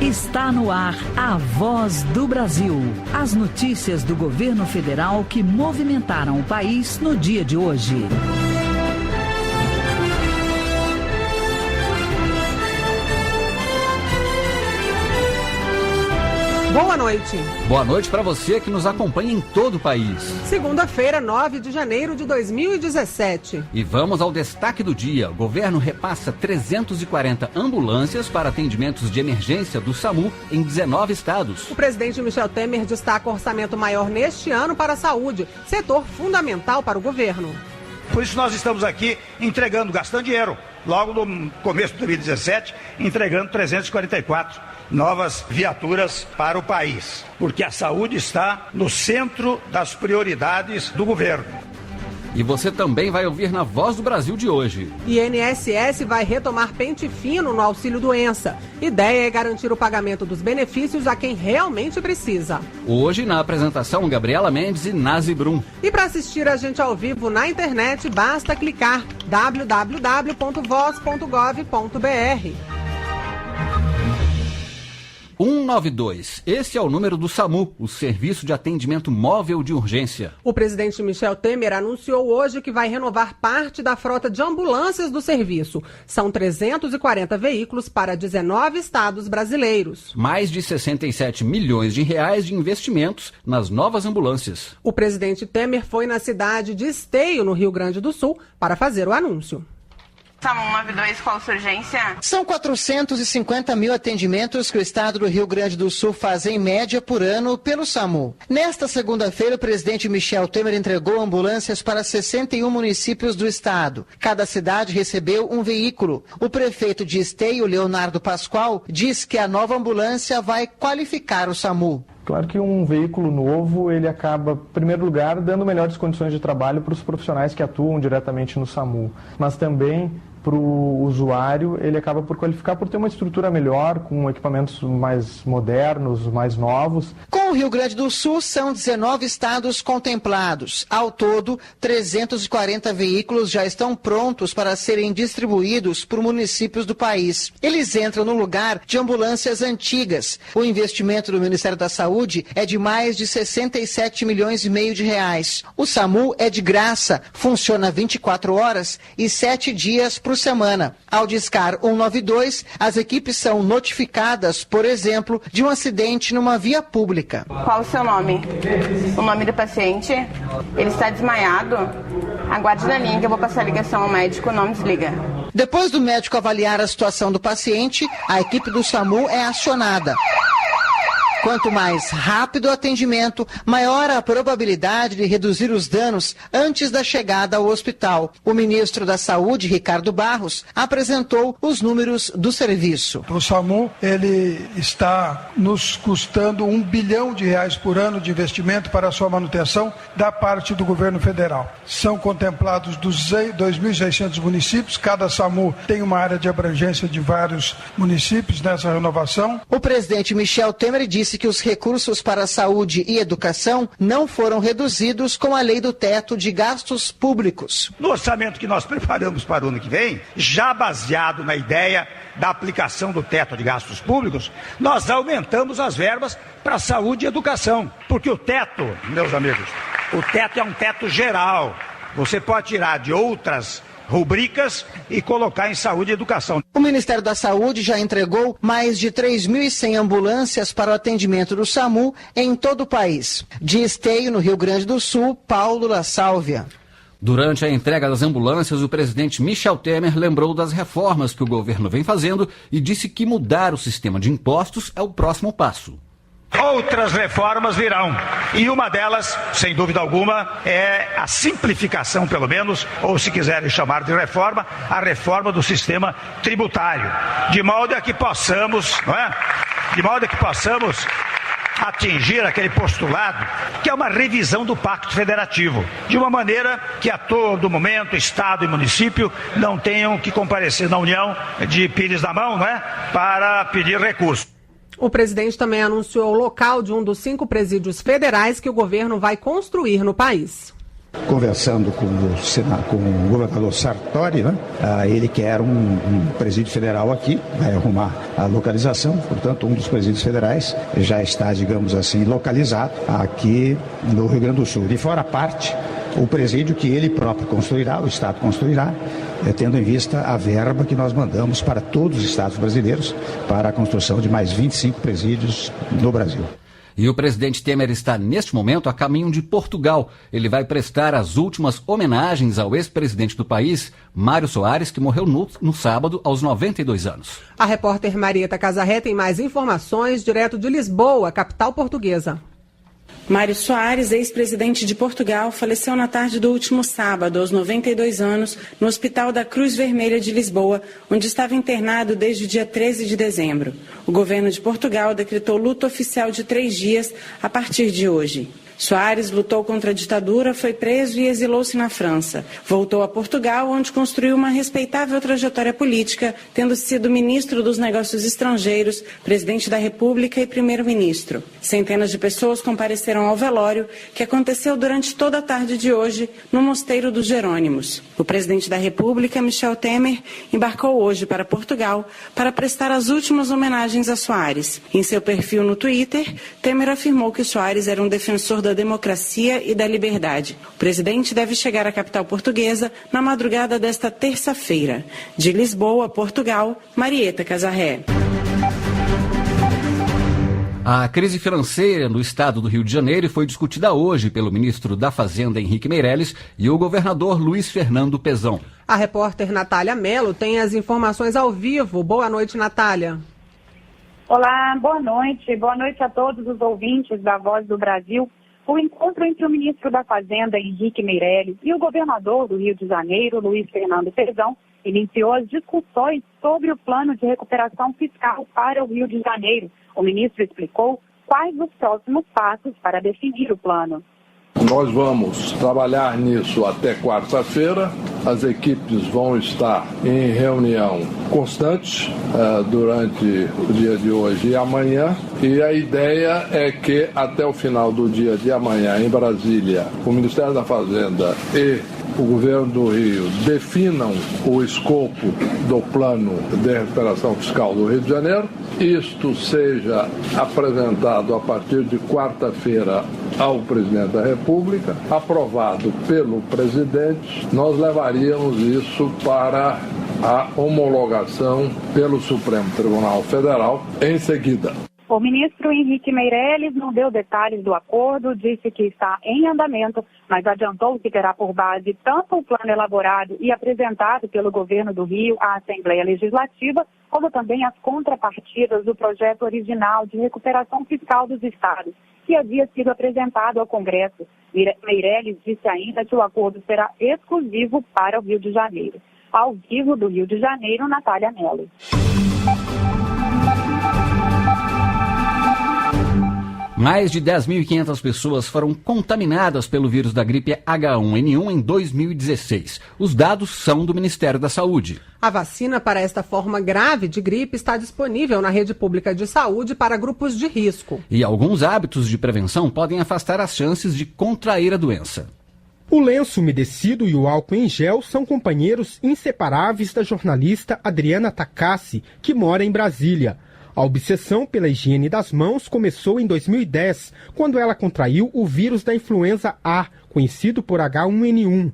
Está no ar a Voz do Brasil. As notícias do governo federal que movimentaram o país no dia de hoje. Boa noite. Boa noite para você que nos acompanha em todo o país. Segunda-feira, 9 de janeiro de 2017. E vamos ao destaque do dia. O governo repassa 340 ambulâncias para atendimentos de emergência do SAMU em 19 estados. O presidente Michel Temer destaca orçamento maior neste ano para a saúde, setor fundamental para o governo. Por isso nós estamos aqui gastando dinheiro. Logo no começo de 2017, entregando 344 novas viaturas para o país, porque a saúde está no centro das prioridades do governo. E você também vai ouvir na Voz do Brasil de hoje. INSS vai retomar pente fino no auxílio-doença. Ideia é garantir o pagamento dos benefícios a quem realmente precisa. Hoje, na apresentação, Gabriela Mendes e Nazi Brum. E para assistir a gente ao vivo na internet, basta clicar www.voz.gov.br. 192. Esse é o número do SAMU, o Serviço de Atendimento Móvel de Urgência. O presidente Michel Temer anunciou hoje que vai renovar parte da frota de ambulâncias do serviço. São 340 veículos para 19 estados brasileiros. Mais de 67 milhões de reais de investimentos nas novas ambulâncias. O presidente Temer foi na cidade de Esteio, no Rio Grande do Sul, para fazer o anúncio. SAMU 192, qual sua urgência? São 450 mil atendimentos que o estado do Rio Grande do Sul faz em média por ano pelo SAMU. Nesta segunda-feira, o presidente Michel Temer entregou ambulâncias para 61 municípios do estado. Cada cidade recebeu um veículo. O prefeito de Esteio, Leonardo Pascoal, diz que a nova ambulância vai qualificar o SAMU. Claro que um veículo novo, ele acaba, em primeiro lugar, dando melhores condições de trabalho para os profissionais que atuam diretamente no SAMU, mas também para o usuário, ele acaba por qualificar por ter uma estrutura melhor, com equipamentos mais modernos, mais novos. Com o Rio Grande do Sul, são 19 estados contemplados. Ao todo, 340 veículos já estão prontos para serem distribuídos por municípios do país. Eles entram no lugar de ambulâncias antigas. O investimento do Ministério da Saúde é de mais de 67 milhões e meio de reais. O SAMU é de graça, funciona 24 horas e 7 dias por semana. Ao discar 192, as equipes são notificadas, por exemplo, de um acidente numa via pública. Qual o seu nome? O nome do paciente? Ele está desmaiado? Aguarde na linha que eu vou passar a ligação ao médico, não desliga. Depois do médico avaliar a situação do paciente, a equipe do SAMU é acionada. Quanto mais rápido o atendimento, maior a probabilidade de reduzir os danos antes da chegada ao hospital. O ministro da Saúde, Ricardo Barros, apresentou os números do serviço. O SAMU, ele está nos custando R$1 bilhão por ano de investimento para a sua manutenção da parte do governo federal. São contemplados 2.600 municípios, cada SAMU tem uma área de abrangência de vários municípios nessa renovação. O presidente Michel Temer disse que os recursos para a saúde e educação não foram reduzidos com a lei do teto de gastos públicos. No orçamento que nós preparamos para o ano que vem, já baseado na ideia da aplicação do teto de gastos públicos, nós aumentamos as verbas para saúde e educação. Porque o teto, meus amigos, o teto é um teto geral. Você pode tirar de outras rubricas e colocar em saúde e educação. O Ministério da Saúde já entregou mais de 3.100 ambulâncias para o atendimento do SAMU em todo o país. De Esteio, no Rio Grande do Sul, Paulo La Sálvia. Durante a entrega das ambulâncias, o presidente Michel Temer lembrou das reformas que o governo vem fazendo e disse que mudar o sistema de impostos é o próximo passo. Outras reformas virão, e uma delas, sem dúvida alguma, é a simplificação, pelo menos, ou se quiserem chamar de reforma, a reforma do sistema tributário, de modo a que possamos, não é? De modo a que possamos atingir aquele postulado que é uma revisão do Pacto Federativo, de uma maneira que a todo momento Estado e município não tenham que comparecer na União de pires na mão, não é? Para pedir recurso. O presidente também anunciou o local de um dos 5 presídios federais que o governo vai construir no país. Conversando com o governador Sartori, né? Ele quer um presídio federal aqui, vai arrumar a localização, portanto, um dos presídios federais já está, digamos assim, localizado aqui no Rio Grande do Sul. De fora parte, o presídio que ele próprio construirá, o Estado construirá, tendo em vista a verba que nós mandamos para todos os estados brasileiros para a construção de mais 25 presídios no Brasil. E o presidente Temer está, neste momento, a caminho de Portugal. Ele vai prestar as últimas homenagens ao ex-presidente do país, Mário Soares, que morreu no sábado, aos 92 anos. A repórter Marieta Casarré tem mais informações direto de Lisboa, capital portuguesa. Mário Soares, ex-presidente de Portugal, faleceu na tarde do último sábado, aos 92 anos, no Hospital da Cruz Vermelha de Lisboa, onde estava internado desde o dia 13 de dezembro. O governo de Portugal decretou luto oficial de 3 dias a partir de hoje. Soares lutou contra a ditadura, foi preso e exilou-se na França. Voltou a Portugal, onde construiu uma respeitável trajetória política, tendo sido ministro dos Negócios Estrangeiros, presidente da República e primeiro-ministro. Centenas de pessoas compareceram ao velório, que aconteceu durante toda a tarde de hoje no Mosteiro dos Jerônimos. O presidente da República, Michel Temer, embarcou hoje para Portugal para prestar as últimas homenagens a Soares. Em seu perfil no Twitter, Temer afirmou que Soares era um defensor da democracia e da liberdade. O presidente deve chegar à capital portuguesa na madrugada desta terça-feira. De Lisboa, Portugal, Marieta Casarré. A crise financeira no estado do Rio de Janeiro foi discutida hoje pelo ministro da Fazenda, Henrique Meirelles, e o governador Luiz Fernando Pezão. A repórter Natália Mello tem as informações ao vivo. Boa noite, Natália. Olá, boa noite. Boa noite a todos os ouvintes da Voz do Brasil. O encontro entre o ministro da Fazenda, Henrique Meirelles, e o governador do Rio de Janeiro, Luiz Fernando Pezão, iniciou as discussões sobre o plano de recuperação fiscal para o Rio de Janeiro. O ministro explicou quais os próximos passos para definir o plano. Nós vamos trabalhar nisso até quarta-feira. As equipes vão estar em reunião constante durante o dia de hoje e amanhã. E a ideia é que até o final do dia de amanhã, em Brasília, o Ministério da Fazenda e o governo do Rio definam o escopo do plano de recuperação fiscal do Rio de Janeiro. Isto seja apresentado a partir de quarta-feira ao presidente da República, aprovado pelo presidente. Nós levaríamos isso para a homologação pelo Supremo Tribunal Federal em seguida. O ministro Henrique Meirelles não deu detalhes do acordo, disse que está em andamento, mas adiantou que terá por base tanto o plano elaborado e apresentado pelo governo do Rio à Assembleia Legislativa, como também as contrapartidas do projeto original de recuperação fiscal dos estados, que havia sido apresentado ao Congresso. Meirelles disse ainda que o acordo será exclusivo para o Rio de Janeiro. Ao vivo do Rio de Janeiro, Natália Mello. Mais de 10.500 pessoas foram contaminadas pelo vírus da gripe H1N1 em 2016. Os dados são do Ministério da Saúde. A vacina para esta forma grave de gripe está disponível na rede pública de saúde para grupos de risco. E alguns hábitos de prevenção podem afastar as chances de contrair a doença. O lenço umedecido e o álcool em gel são companheiros inseparáveis da jornalista Adriana Takassi, que mora em Brasília. A obsessão pela higiene das mãos começou em 2010, quando ela contraiu o vírus da influenza A, conhecido por H1N1.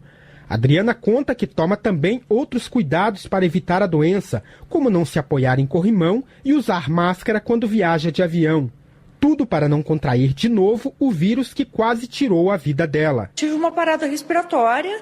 Adriana conta que toma também outros cuidados para evitar a doença, como não se apoiar em corrimão e usar máscara quando viaja de avião. Tudo para não contrair de novo o vírus que quase tirou a vida dela. Tive uma parada respiratória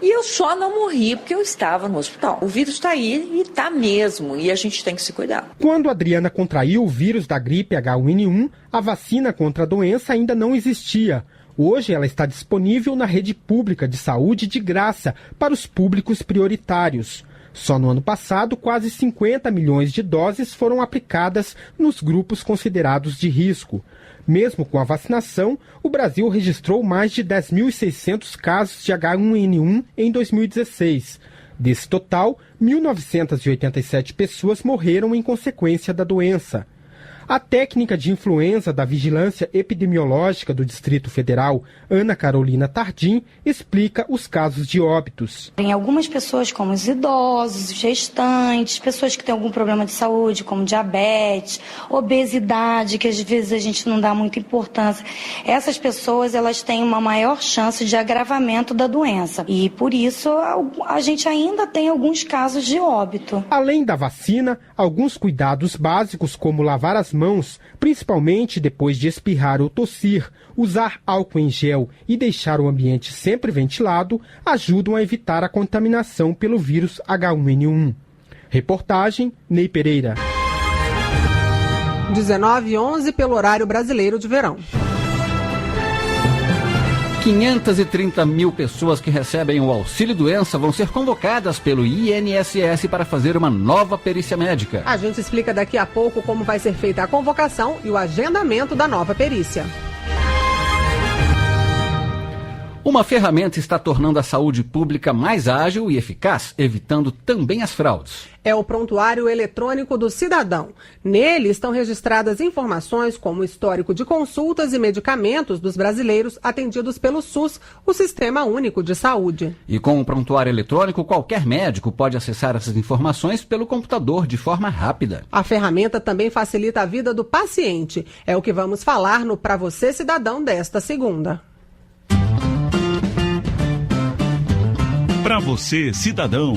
e eu só não morri porque eu estava no hospital. O vírus está aí e está mesmo, e a gente tem que se cuidar. Quando a Adriana contraiu o vírus da gripe H1N1, a vacina contra a doença ainda não existia. Hoje ela está disponível na rede pública de saúde de graça para os públicos prioritários. Só no ano passado, quase 50 milhões de doses foram aplicadas nos grupos considerados de risco. Mesmo com a vacinação, o Brasil registrou mais de 10.600 casos de H1N1 em 2016. Desse total, 1.987 pessoas morreram em consequência da doença. A técnica de influenza da Vigilância Epidemiológica do Distrito Federal, Ana Carolina Tardim, explica os casos de óbitos. Tem algumas pessoas como os idosos, gestantes, pessoas que têm algum problema de saúde, como diabetes, obesidade, que às vezes a gente não dá muita importância. Essas pessoas, elas têm uma maior chance de agravamento da doença e, por isso, a gente ainda tem alguns casos de óbito. Além da vacina, alguns cuidados básicos, como lavar as mãos, principalmente depois de espirrar ou tossir, usar álcool em gel e deixar o ambiente sempre ventilado, ajudam a evitar a contaminação pelo vírus H1N1. Reportagem, Ney Pereira. 19h11 pelo horário brasileiro de verão. 530 mil pessoas que recebem o auxílio-doença vão ser convocadas pelo INSS para fazer uma nova perícia médica. A gente explica daqui a pouco como vai ser feita a convocação e o agendamento da nova perícia. Uma ferramenta está tornando a saúde pública mais ágil e eficaz, evitando também as fraudes. É o Prontuário Eletrônico do Cidadão. Nele estão registradas informações como o histórico de consultas e medicamentos dos brasileiros atendidos pelo SUS, o Sistema Único de Saúde. E com o Prontuário Eletrônico, qualquer médico pode acessar essas informações pelo computador de forma rápida. A ferramenta também facilita a vida do paciente. É o que vamos falar no Pra Você Cidadão desta segunda. Para você, cidadão.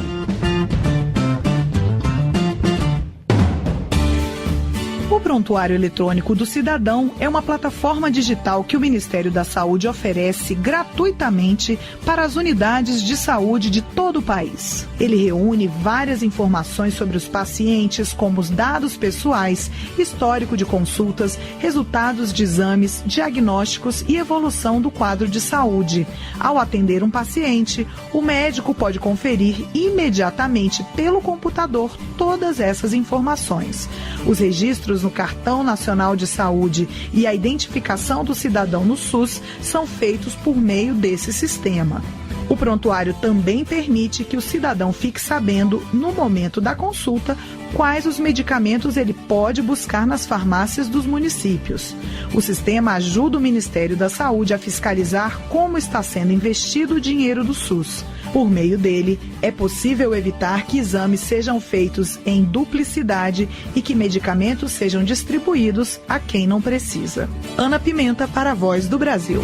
O Prontuário Eletrônico do Cidadão é uma plataforma digital que o Ministério da Saúde oferece gratuitamente para as unidades de saúde de todo o país. Ele reúne várias informações sobre os pacientes, como os dados pessoais, histórico de consultas, resultados de exames, diagnósticos e evolução do quadro de saúde. Ao atender um paciente, o médico pode conferir imediatamente pelo computador todas essas informações. Os registros no Cartão Nacional de Saúde e a identificação do cidadão no SUS são feitos por meio desse sistema. O prontuário também permite que o cidadão fique sabendo, no momento da consulta, quais os medicamentos ele pode buscar nas farmácias dos municípios. O sistema ajuda o Ministério da Saúde a fiscalizar como está sendo investido o dinheiro do SUS. Por meio dele, é possível evitar que exames sejam feitos em duplicidade e que medicamentos sejam distribuídos a quem não precisa. Ana Pimenta para a Voz do Brasil.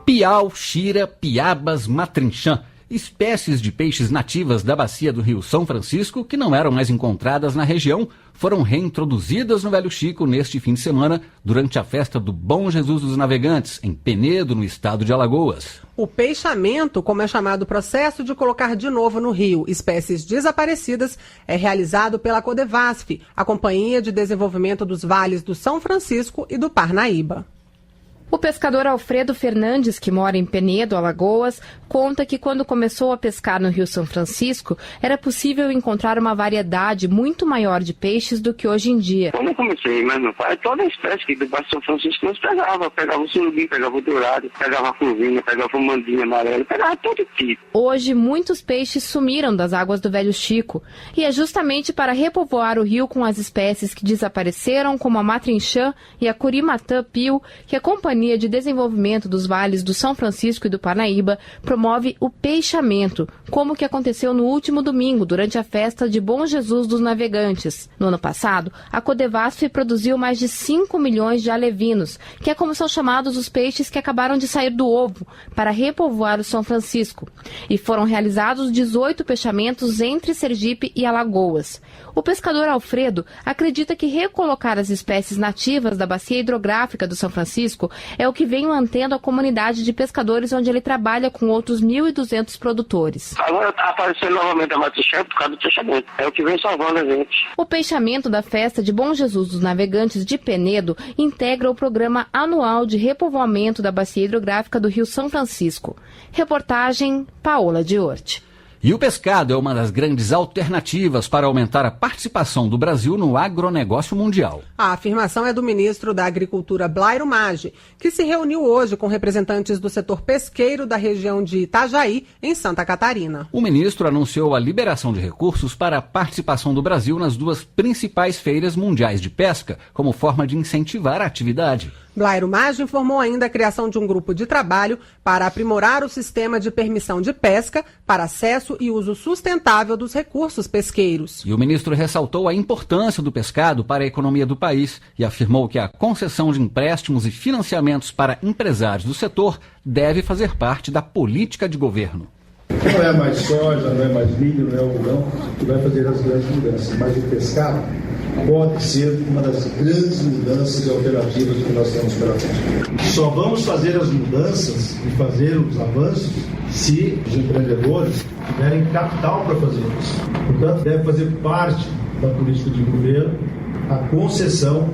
Piau, xira, piabas, matrinchã. Espécies de peixes nativas da bacia do Rio São Francisco, que não eram mais encontradas na região, foram reintroduzidas no Velho Chico neste fim de semana, durante a festa do Bom Jesus dos Navegantes, em Penedo, no estado de Alagoas. O peixamento, como é chamado o processo de colocar de novo no rio espécies desaparecidas, é realizado pela Codevasf, a Companhia de Desenvolvimento dos Vales do São Francisco e do Parnaíba. O pescador Alfredo Fernandes, que mora em Penedo, Alagoas, conta que quando começou a pescar no Rio São Francisco, era possível encontrar uma variedade muito maior de peixes do que hoje em dia. Quando eu comecei, mas meu pai, toda a espécie que do Baixo São Francisco nós pegava. Pegava o surubim, pegava o dourado, pegava a curvinha, pegava o mandinho amarelo, pegava todo tipo. Hoje, muitos peixes sumiram das águas do Velho Chico. E é justamente para repovoar o rio com as espécies que desapareceram, como a matrinchã e a curimatã pio, que a Companhia de Desenvolvimento dos Vales do São Francisco e do Parnaíba promove o peixamento, como que aconteceu no último domingo, durante a festa de Bom Jesus dos Navegantes. No ano passado, a Codevasf produziu mais de 5 milhões de alevinos, que é como são chamados os peixes que acabaram de sair do ovo, para repovoar o São Francisco. E foram realizados 18 peixamentos entre Sergipe e Alagoas. O pescador Alfredo acredita que recolocar as espécies nativas da bacia hidrográfica do São Francisco é o que vem mantendo a comunidade de pescadores onde ele trabalha com outros 1.200 produtores. Agora está aparecendo novamente a matrinchã por causa do peixamento. É o que vem salvando a gente. O peixamento da festa de Bom Jesus dos Navegantes de Penedo integra o programa anual de repovoamento da bacia hidrográfica do Rio São Francisco. Reportagem Paola Diorte. E o pescado é uma das grandes alternativas para aumentar a participação do Brasil no agronegócio mundial. A afirmação é do ministro da Agricultura, Blairo Maggi, que se reuniu hoje com representantes do setor pesqueiro da região de Itajaí, em Santa Catarina. O ministro anunciou a liberação de recursos para a participação do Brasil nas 2 principais feiras mundiais de pesca, como forma de incentivar a atividade. Blairo Maggi informou ainda a criação de um grupo de trabalho para aprimorar o sistema de permissão de pesca para acesso e uso sustentável dos recursos pesqueiros. E o ministro ressaltou a importância do pescado para a economia do país e afirmou que a concessão de empréstimos e financiamentos para empresários do setor deve fazer parte da política de governo. Não é mais soja, não é mais milho, não é algodão que vai fazer as grandes mudanças, mas o pescado pode ser uma das grandes mudanças e alternativas que nós temos pela frente. Só vamos fazer as mudanças e fazer os avanços se os empreendedores tiverem capital para fazer isso. Portanto, deve fazer parte da política de governo a concessão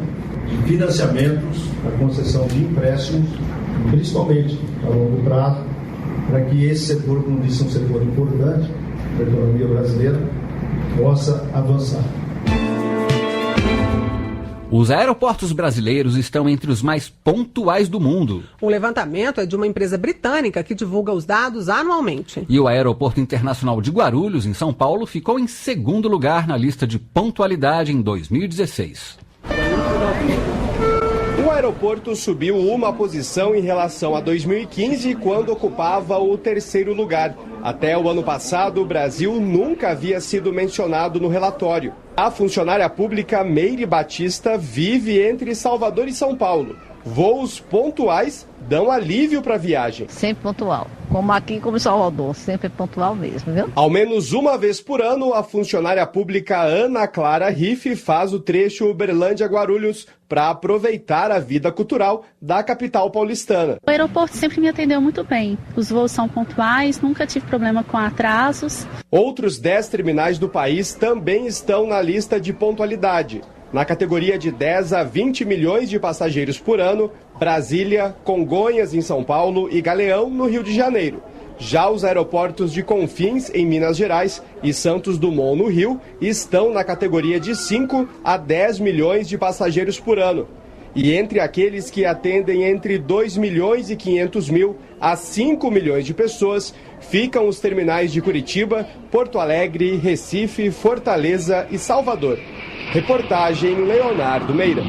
de financiamentos, a concessão de empréstimos, principalmente a longo prazo, para que esse setor, como disse, um setor importante da economia brasileira, possa avançar. Os aeroportos brasileiros estão entre os mais pontuais do mundo. O levantamento é de uma empresa britânica que divulga os dados anualmente. E o Aeroporto Internacional de Guarulhos, em São Paulo, ficou em segundo lugar na lista de pontualidade em 2016. O aeroporto subiu uma posição em relação a 2015, quando ocupava o 3º lugar. Até o ano passado, o Brasil nunca havia sido mencionado no relatório. A funcionária pública Meire Batista vive entre Salvador e São Paulo. Voos pontuais dão alívio para a viagem. Sempre pontual. Como aqui, como em Salvador, sempre pontual mesmo, viu? Ao menos uma vez por ano, a funcionária pública Ana Clara Riff faz o trecho Uberlândia-Guarulhos para aproveitar a vida cultural da capital paulistana. O aeroporto sempre me atendeu muito bem. Os voos são pontuais, nunca tive problema com atrasos. Outros 10 terminais do país também estão na lista de pontualidade. Na categoria de 10 a 20 milhões de passageiros por ano, Brasília, Congonhas, em São Paulo, e Galeão, no Rio de Janeiro. Já os aeroportos de Confins, em Minas Gerais, e Santos Dumont, no Rio, estão na categoria de 5 a 10 milhões de passageiros por ano. E entre aqueles que atendem entre 2 milhões e 500 mil a 5 milhões de pessoas, ficam os terminais de Curitiba, Porto Alegre, Recife, Fortaleza e Salvador. Reportagem Leonardo Meira.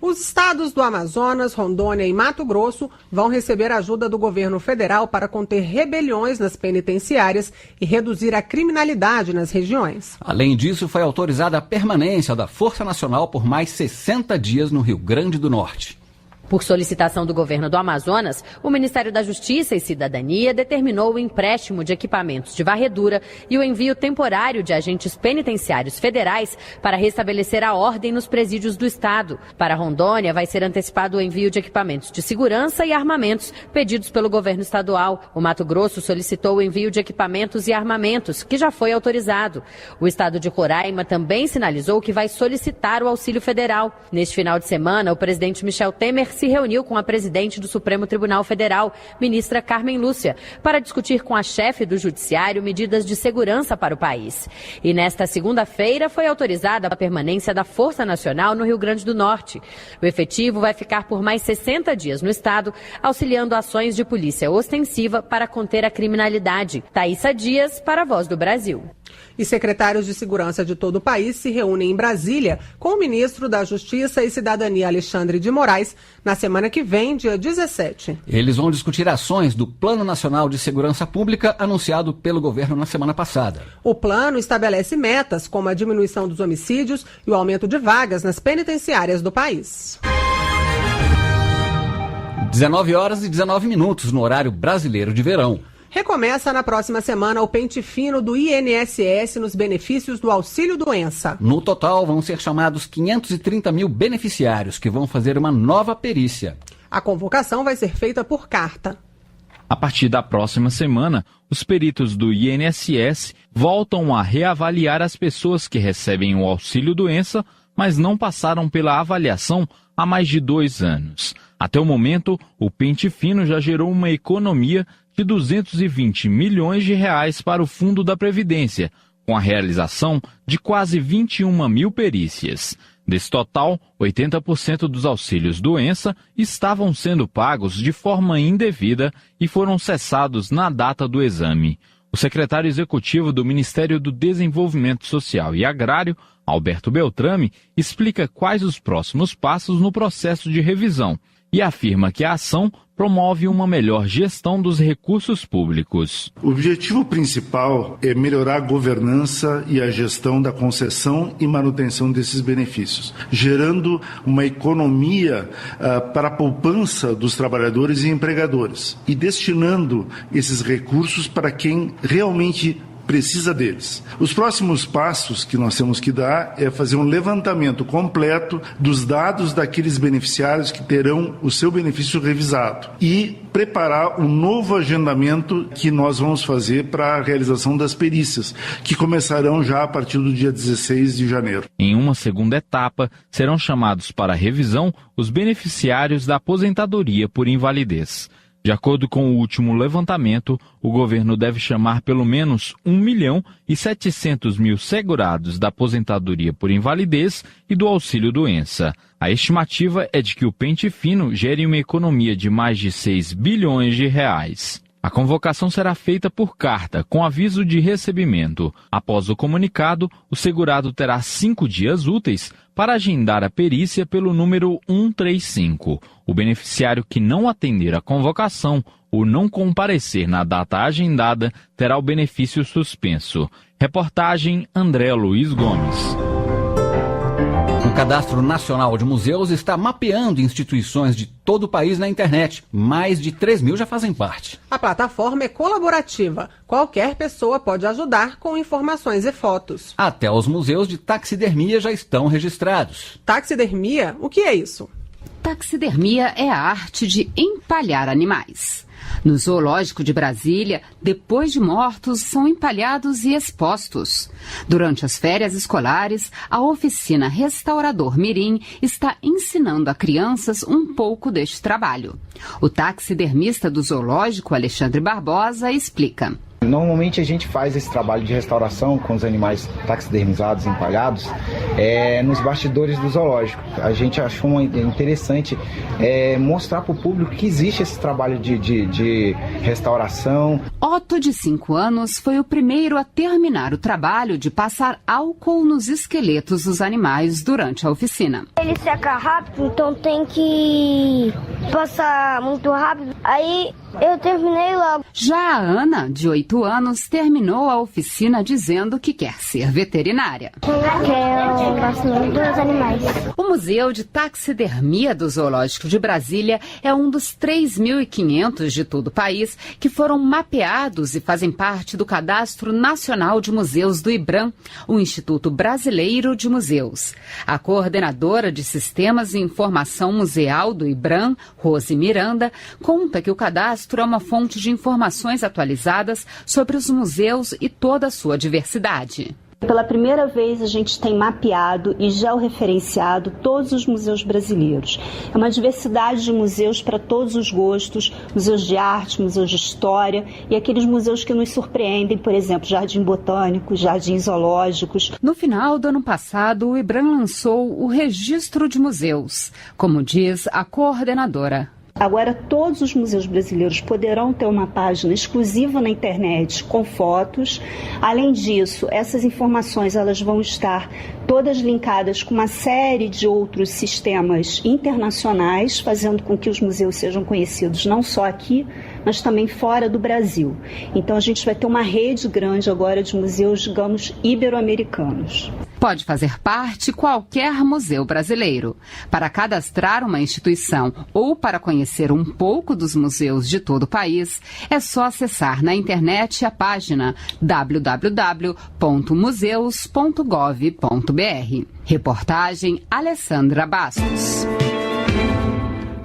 Os estados do Amazonas, Rondônia e Mato Grosso vão receber ajuda do governo federal para conter rebeliões nas penitenciárias e reduzir a criminalidade nas regiões. Além disso, foi autorizada a permanência da Força Nacional por mais 60 dias no Rio Grande do Norte. Por solicitação do governo do Amazonas, o Ministério da Justiça e Cidadania determinou o empréstimo de equipamentos de varredura e o envio temporário de agentes penitenciários federais para restabelecer a ordem nos presídios do estado. Para Rondônia, vai ser antecipado o envio de equipamentos de segurança e armamentos pedidos pelo governo estadual. O Mato Grosso solicitou o envio de equipamentos e armamentos, que já foi autorizado. O estado de Roraima também sinalizou que vai solicitar o auxílio federal. Neste final de semana, o presidente Michel Temer se reuniu com a presidente do Supremo Tribunal Federal, ministra Carmen Lúcia, para discutir com a chefe do Judiciário medidas de segurança para o país. E nesta segunda-feira foi autorizada a permanência da Força Nacional no Rio Grande do Norte. O efetivo vai ficar por mais 60 dias no estado, auxiliando ações de polícia ostensiva para conter a criminalidade. Thaísa Dias, para a Voz do Brasil. E secretários de segurança de todo o país se reúnem em Brasília com o ministro da Justiça e Cidadania, Alexandre de Moraes, na semana que vem, dia 17. Eles vão discutir ações do Plano Nacional de Segurança Pública anunciado pelo governo na semana passada. O plano estabelece metas como a diminuição dos homicídios e o aumento de vagas nas penitenciárias do país. 19h19 no horário brasileiro de verão. Recomeça na próxima semana o pente fino do INSS nos benefícios do auxílio-doença. No total, vão ser chamados 530 mil beneficiários que vão fazer uma nova perícia. A convocação vai ser feita por carta. A partir da próxima semana, os peritos do INSS voltam a reavaliar as pessoas que recebem o auxílio-doença mas não passaram pela avaliação há mais de 2 anos. Até o momento, o pente fino já gerou uma economia de 220 milhões de reais para o Fundo da Previdência, com a realização de quase 21 mil perícias. Desse total, 80% dos auxílios doença estavam sendo pagos de forma indevida e foram cessados na data do exame. O secretário executivo do Ministério do Desenvolvimento Social e Agrário, Alberto Beltrame, explica quais os próximos passos no processo de revisão e afirma que a ação promove uma melhor gestão dos recursos públicos. O objetivo principal é melhorar a governança e a gestão da concessão e manutenção desses benefícios, gerando uma economia para a poupança dos trabalhadores e empregadores e destinando esses recursos para quem realmente precisa deles. Os próximos passos que nós temos que dar é fazer um levantamento completo dos dados daqueles beneficiários que terão o seu benefício revisado e preparar um novo agendamento que nós vamos fazer para a realização das perícias, que começarão já a partir do dia 16 de janeiro. Em uma segunda etapa, serão chamados para revisão os beneficiários da aposentadoria por invalidez. De acordo com o último levantamento, o governo deve chamar pelo menos 1.700.000 segurados da aposentadoria por invalidez e do auxílio-doença. A estimativa é de que o pente fino gere uma economia de mais de 6 bilhões de reais. A convocação será feita por carta, com aviso de recebimento. Após o comunicado, o segurado terá 5 dias úteis para agendar a perícia pelo número 135. O beneficiário que não atender a convocação ou não comparecer na data agendada terá o benefício suspenso. Reportagem André Luiz Gomes. O Cadastro Nacional de Museus está mapeando instituições de todo o país na internet. Mais de 3 mil já fazem parte. A plataforma é colaborativa. Qualquer pessoa pode ajudar com informações e fotos. Até os museus de taxidermia já estão registrados. Taxidermia? O que é isso? Taxidermia é a arte de empalhar animais. No Zoológico de Brasília, depois de mortos, são empalhados e expostos. Durante as férias escolares, a oficina Restaurador Mirim está ensinando a crianças um pouco deste trabalho. O taxidermista do Zoológico, Alexandre Barbosa, explica. Normalmente a gente faz esse trabalho de restauração com os animais taxidermizados, empalhados, nos bastidores do zoológico. A gente achou interessante mostrar para o público que existe esse trabalho de restauração. Otto, de 5 anos, foi o primeiro a terminar o trabalho de passar álcool nos esqueletos dos animais durante a oficina. Ele seca rápido, então tem que passar muito rápido. Aí eu terminei logo. Já a Ana, de 8 anos, terminou a oficina dizendo que quer ser veterinária. Eu gosto muito dos animais. O Museu de Taxidermia do Zoológico de Brasília é um dos 3.500 de todo o país que foram mapeados e fazem parte do Cadastro Nacional de Museus do IBRAM, o Instituto Brasileiro de Museus. A coordenadora de Sistemas e Informação Museal do IBRAM, Rose Miranda, conta que o cadastro é uma fonte de informações atualizadas sobre os museus e toda a sua diversidade. Pela primeira vez a gente tem mapeado e georreferenciado todos os museus brasileiros. É uma diversidade de museus para todos os gostos, museus de arte, museus de história e aqueles museus que nos surpreendem, por exemplo, Jardim Botânico, jardins zoológicos. No final do ano passado, o IBRAM lançou o Registro de Museus, como diz a coordenadora. Agora todos os museus brasileiros poderão ter uma página exclusiva na internet com fotos. Além disso, essas informações elas vão estar todas linkadas com uma série de outros sistemas internacionais, fazendo com que os museus sejam conhecidos não só aqui, mas também fora do Brasil. Então a gente vai ter uma rede grande agora de museus, digamos, ibero-americanos. Pode fazer parte qualquer museu brasileiro. Para cadastrar uma instituição ou para conhecer um pouco dos museus de todo o país, é só acessar na internet a página www.museus.gov.br. Reportagem Alessandra Bastos.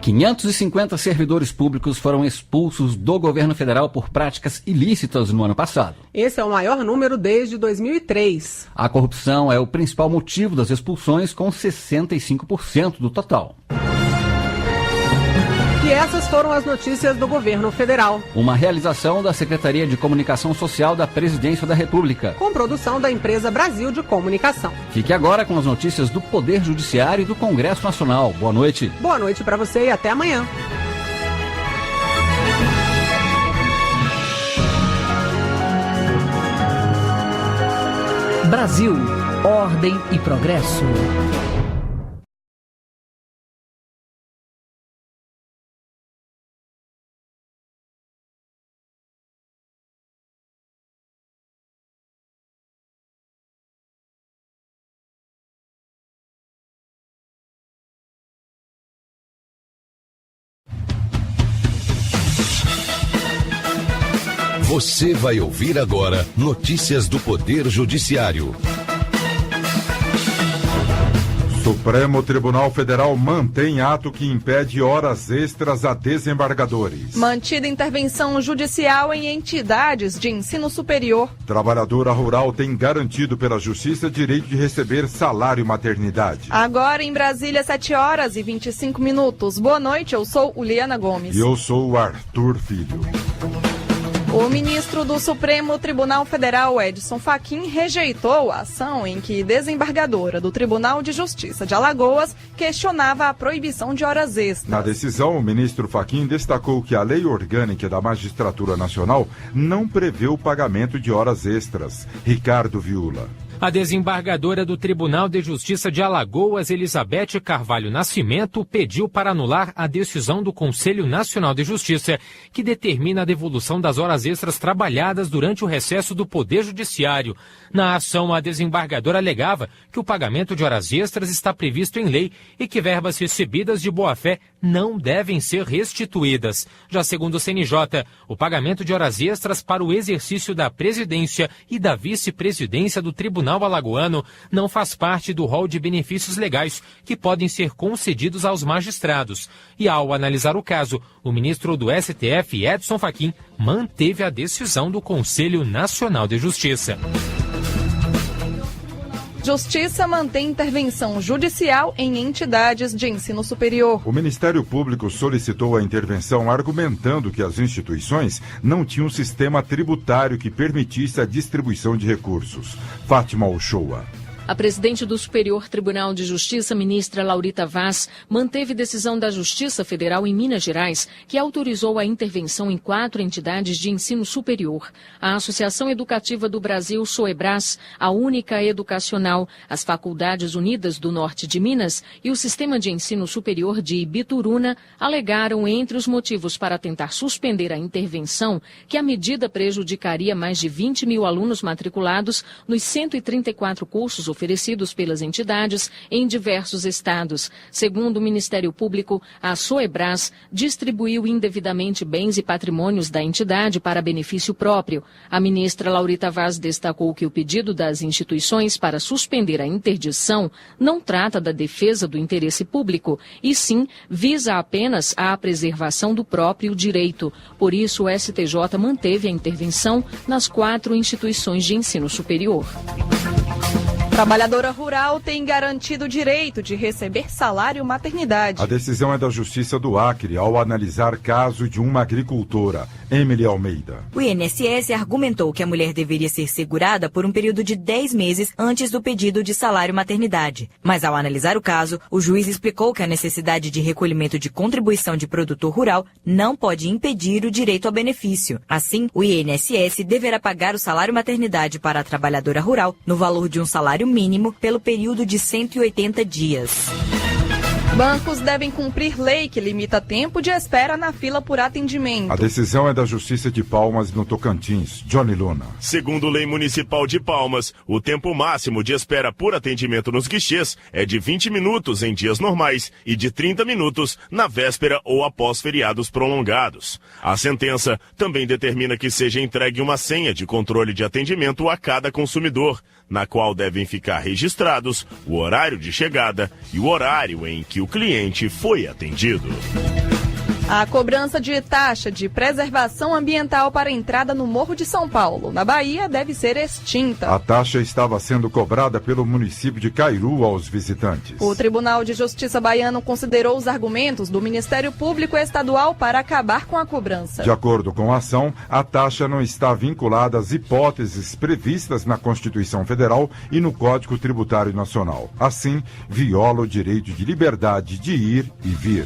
550 servidores públicos foram expulsos do governo federal por práticas ilícitas no ano passado. Esse é o maior número desde 2003. A corrupção é o principal motivo das expulsões, com 65% do total. E essas foram as notícias do governo federal. Uma realização da Secretaria de Comunicação Social da Presidência da República, com produção da empresa Brasil de Comunicação. Fique agora com as notícias do Poder Judiciário e do Congresso Nacional. Boa noite. Boa noite para você e até amanhã. Brasil, ordem e progresso. Você vai ouvir agora notícias do Poder Judiciário. Supremo Tribunal Federal mantém ato que impede horas extras a desembargadores. Mantida intervenção judicial em entidades de ensino superior. Trabalhadora rural tem garantido pela Justiça direito de receber salário maternidade. Agora em Brasília, 7h25. Boa noite, eu sou Uliana Gomes. E eu sou o Arthur Filho. O ministro do Supremo Tribunal Federal, Edson Fachin, rejeitou a ação em que desembargadora do Tribunal de Justiça de Alagoas questionava a proibição de horas extras. Na decisão, o ministro Fachin destacou que a Lei Orgânica da Magistratura Nacional não prevê o pagamento de horas extras. Ricardo Viula. A desembargadora do Tribunal de Justiça de Alagoas, Elizabeth Carvalho Nascimento, pediu para anular a decisão do Conselho Nacional de Justiça, que determina a devolução das horas extras trabalhadas durante o recesso do Poder Judiciário. Na ação, a desembargadora alegava que o pagamento de horas extras está previsto em lei e que verbas recebidas de boa-fé não devem ser restituídas. Já segundo o CNJ, o pagamento de horas extras para o exercício da presidência e da vice-presidência do Tribunal Alagoano não faz parte do rol de benefícios legais que podem ser concedidos aos magistrados. E ao analisar o caso, o ministro do STF, Edson Fachin, manteve a decisão do Conselho Nacional de Justiça. Justiça mantém intervenção judicial em entidades de ensino superior. O Ministério Público solicitou a intervenção argumentando que as instituições não tinham um sistema tributário que permitisse a distribuição de recursos. Fátima Uchoa. A presidente do Superior Tribunal de Justiça, ministra Laurita Vaz, manteve decisão da Justiça Federal em Minas Gerais, que autorizou a intervenção em 4 entidades de ensino superior: a Associação Educativa do Brasil, Soebras, a Única Educacional, as Faculdades Unidas do Norte de Minas e o Sistema de Ensino Superior de Ibituruna, alegaram entre os motivos para tentar suspender a intervenção que a medida prejudicaria mais de 20 mil alunos matriculados nos 134 cursos oferecidos pelas entidades em diversos estados. Segundo o Ministério Público, a Soebras distribuiu indevidamente bens e patrimônios da entidade para benefício próprio. A ministra Laurita Vaz destacou que o pedido das instituições para suspender a interdição não trata da defesa do interesse público, e sim visa apenas a preservação do próprio direito. Por isso, o STJ manteve a intervenção nas 4 instituições de ensino superior. Trabalhadora rural tem garantido o direito de receber salário maternidade. A decisão é da Justiça do Acre ao analisar caso de uma agricultora, Emily Almeida. O INSS argumentou que a mulher deveria ser segurada por um período de 10 meses antes do pedido de salário maternidade. Mas ao analisar o caso, o juiz explicou que a necessidade de recolhimento de contribuição de produtor rural não pode impedir o direito ao benefício. Assim, o INSS deverá pagar o salário maternidade para a trabalhadora rural no valor de um salário mínimo pelo período de 180 dias. Bancos devem cumprir lei que limita tempo de espera na fila por atendimento. A decisão é da Justiça de Palmas, no Tocantins. Johnny Luna. Segundo Lei Municipal de Palmas, o tempo máximo de espera por atendimento nos guichês é de 20 minutos em dias normais e de 30 minutos na véspera ou após feriados prolongados. A sentença também determina que seja entregue uma senha de controle de atendimento a cada consumidor, na qual devem ficar registrados o horário de chegada e o horário em que que o cliente foi atendido. A cobrança de taxa de preservação ambiental para entrada no Morro de São Paulo, na Bahia, deve ser extinta. A taxa estava sendo cobrada pelo município de Cairu aos visitantes. O Tribunal de Justiça baiano considerou os argumentos do Ministério Público Estadual para acabar com a cobrança. De acordo com a ação, a taxa não está vinculada às hipóteses previstas na Constituição Federal e no Código Tributário Nacional. Assim, viola o direito de liberdade de ir e vir.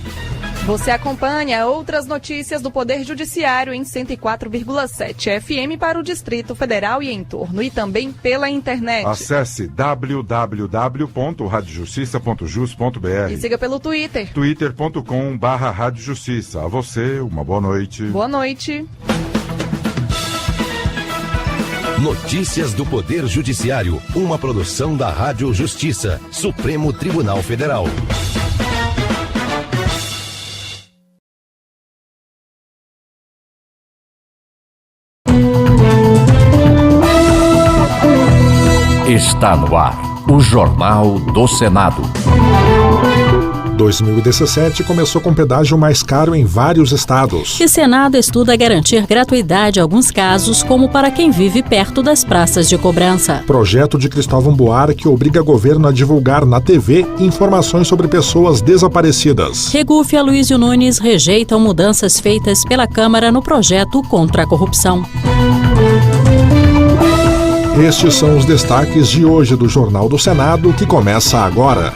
Você acompanha outras notícias do Poder Judiciário em 104,7 FM para o Distrito Federal e entorno, e também pela internet. Acesse www.radiojustiça.jus.br e siga pelo Twitter. twitter.com/radiojustiça. A você, uma boa noite. Boa noite. Notícias do Poder Judiciário, uma produção da Rádio Justiça, Supremo Tribunal Federal. Está no ar, o Jornal do Senado. 2017 começou com pedágio mais caro em vários estados. O Senado estuda garantir gratuidade em alguns casos, como para quem vive perto das praças de cobrança. Projeto de Cristóvão Buarque obriga governo a divulgar na TV informações sobre pessoas desaparecidas. Regufe e Aloysio Nunes rejeitam mudanças feitas pela Câmara no projeto contra a corrupção. Estes são os destaques de hoje do Jornal do Senado, que começa agora.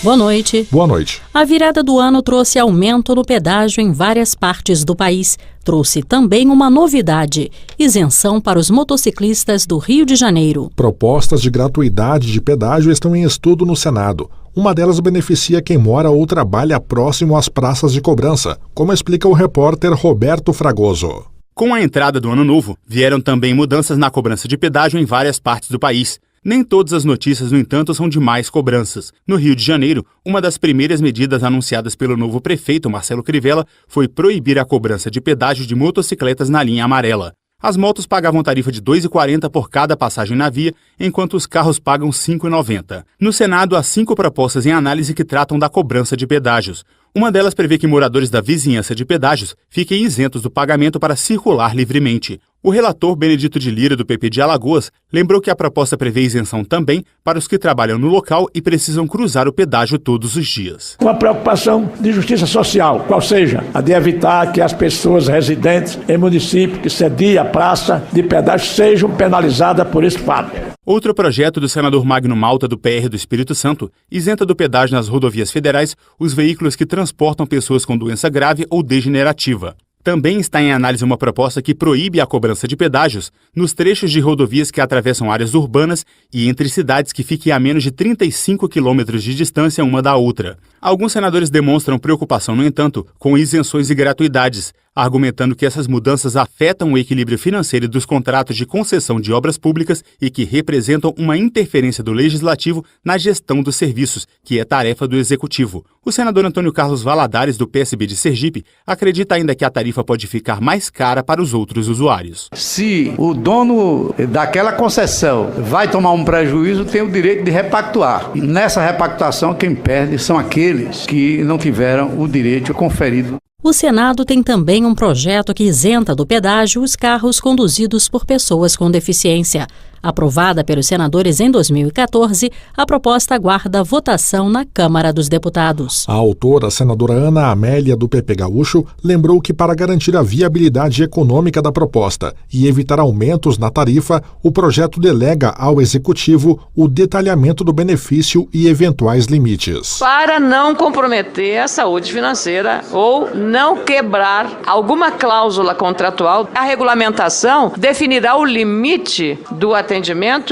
Boa noite. Boa noite. A virada do ano trouxe aumento no pedágio em várias partes do país. Trouxe também uma novidade: isenção para os motociclistas do Rio de Janeiro. Propostas de gratuidade de pedágio estão em estudo no Senado. Uma delas beneficia quem mora ou trabalha próximo às praças de cobrança, como explica o repórter Roberto Fragoso. Com a entrada do ano novo, vieram também mudanças na cobrança de pedágio em várias partes do país. Nem todas as notícias, no entanto, são de mais cobranças. No Rio de Janeiro, uma das primeiras medidas anunciadas pelo novo prefeito, Marcelo Crivella, foi proibir a cobrança de pedágio de motocicletas na linha amarela. As motos pagavam tarifa de R$ 2,40 por cada passagem na via, enquanto os carros pagam R$ 5,90. No Senado, há 5 propostas em análise que tratam da cobrança de pedágios. Uma delas prevê que moradores da vizinhança de pedágios fiquem isentos do pagamento para circular livremente. O relator Benedito de Lira, do PP de Alagoas, lembrou que a proposta prevê isenção também para os que trabalham no local e precisam cruzar o pedágio todos os dias. Uma preocupação de justiça social, qual seja a de evitar que as pessoas residentes em município que cedia a praça de pedágio sejam penalizadas por esse fato. Outro projeto do senador Magno Malta, do PR do Espírito Santo, isenta do pedágio nas rodovias federais os veículos que transportam pessoas com doença grave ou degenerativa. Também está em análise uma proposta que proíbe a cobrança de pedágios nos trechos de rodovias que atravessam áreas urbanas e entre cidades que fiquem a menos de 35 quilômetros de distância uma da outra. Alguns senadores demonstram preocupação, no entanto, com isenções e gratuidades, argumentando que essas mudanças afetam o equilíbrio financeiro dos contratos de concessão de obras públicas e que representam uma interferência do Legislativo na gestão dos serviços, que é tarefa do Executivo. O senador Antônio Carlos Valadares, do PSB de Sergipe, acredita ainda que a tarifa pode ficar mais cara para os outros usuários. Se o dono daquela concessão vai tomar um prejuízo, tem o direito de repactuar. E nessa repactuação, quem perde são aqueles que não tiveram o direito conferido. O Senado tem também um projeto que isenta do pedágio os carros conduzidos por pessoas com deficiência. Aprovada pelos senadores em 2014, a proposta aguarda votação na Câmara dos Deputados. A autora, a senadora Ana Amélia, do PP Gaúcho, lembrou que para garantir a viabilidade econômica da proposta e evitar aumentos na tarifa, o projeto delega ao Executivo o detalhamento do benefício e eventuais limites. Para não comprometer a saúde financeira ou não quebrar alguma cláusula contratual, a regulamentação definirá o limite do atendimento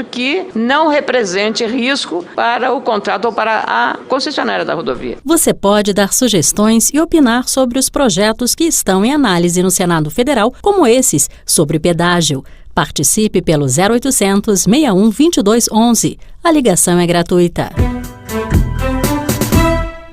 que não represente risco para o contrato ou para a concessionária da rodovia. Você pode dar sugestões e opinar sobre os projetos que estão em análise no Senado Federal, como esses sobre pedágio. Participe pelo 0800 61 22 11. A ligação é gratuita.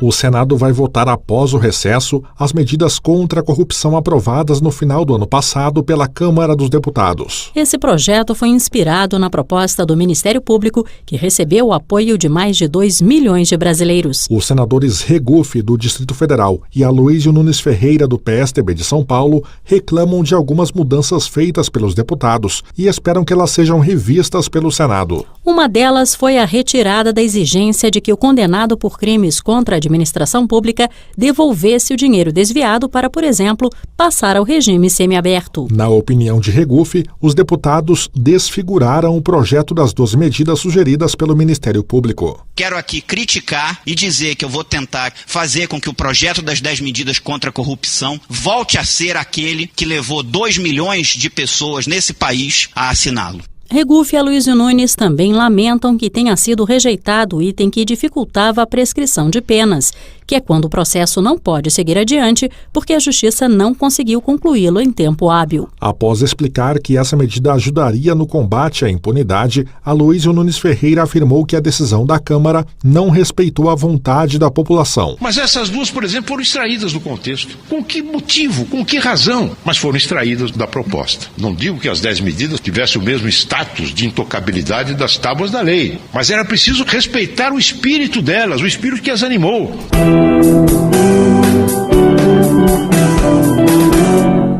O Senado vai votar após o recesso as medidas contra a corrupção aprovadas no final do ano passado pela Câmara dos Deputados. Esse projeto foi inspirado na proposta do Ministério Público, que recebeu o apoio de mais de 2 milhões de brasileiros. Os senadores Regufe, do Distrito Federal, e Aloysio Nunes Ferreira, do PSDB de São Paulo, reclamam de algumas mudanças feitas pelos deputados e esperam que elas sejam revistas pelo Senado. Uma delas foi a retirada da exigência de que o condenado por crimes contra a administração pública devolvesse o dinheiro desviado para, por exemplo, passar ao regime semiaberto. Na opinião de Regufe, os deputados desfiguraram o projeto das 12 medidas sugeridas pelo Ministério Público. Quero aqui criticar e dizer que eu vou tentar fazer com que o projeto das 10 medidas contra a corrupção volte a ser aquele que levou 2 milhões de pessoas nesse país a assiná-lo. Regufe e Aloysio Nunes também lamentam que tenha sido rejeitado o item que dificultava a prescrição de penas, que é quando o processo não pode seguir adiante porque a Justiça não conseguiu concluí-lo em tempo hábil. Após explicar que essa medida ajudaria no combate à impunidade, Aloysio Nunes Ferreira afirmou que a decisão da Câmara não respeitou a vontade da população. Mas essas duas, por exemplo, foram extraídas do contexto. Com que motivo? Com que razão? Mas foram extraídas da proposta. Não digo que as 10 medidas tivessem o mesmo status de intocabilidade das tábuas da lei, mas era preciso respeitar o espírito delas, o espírito que as animou.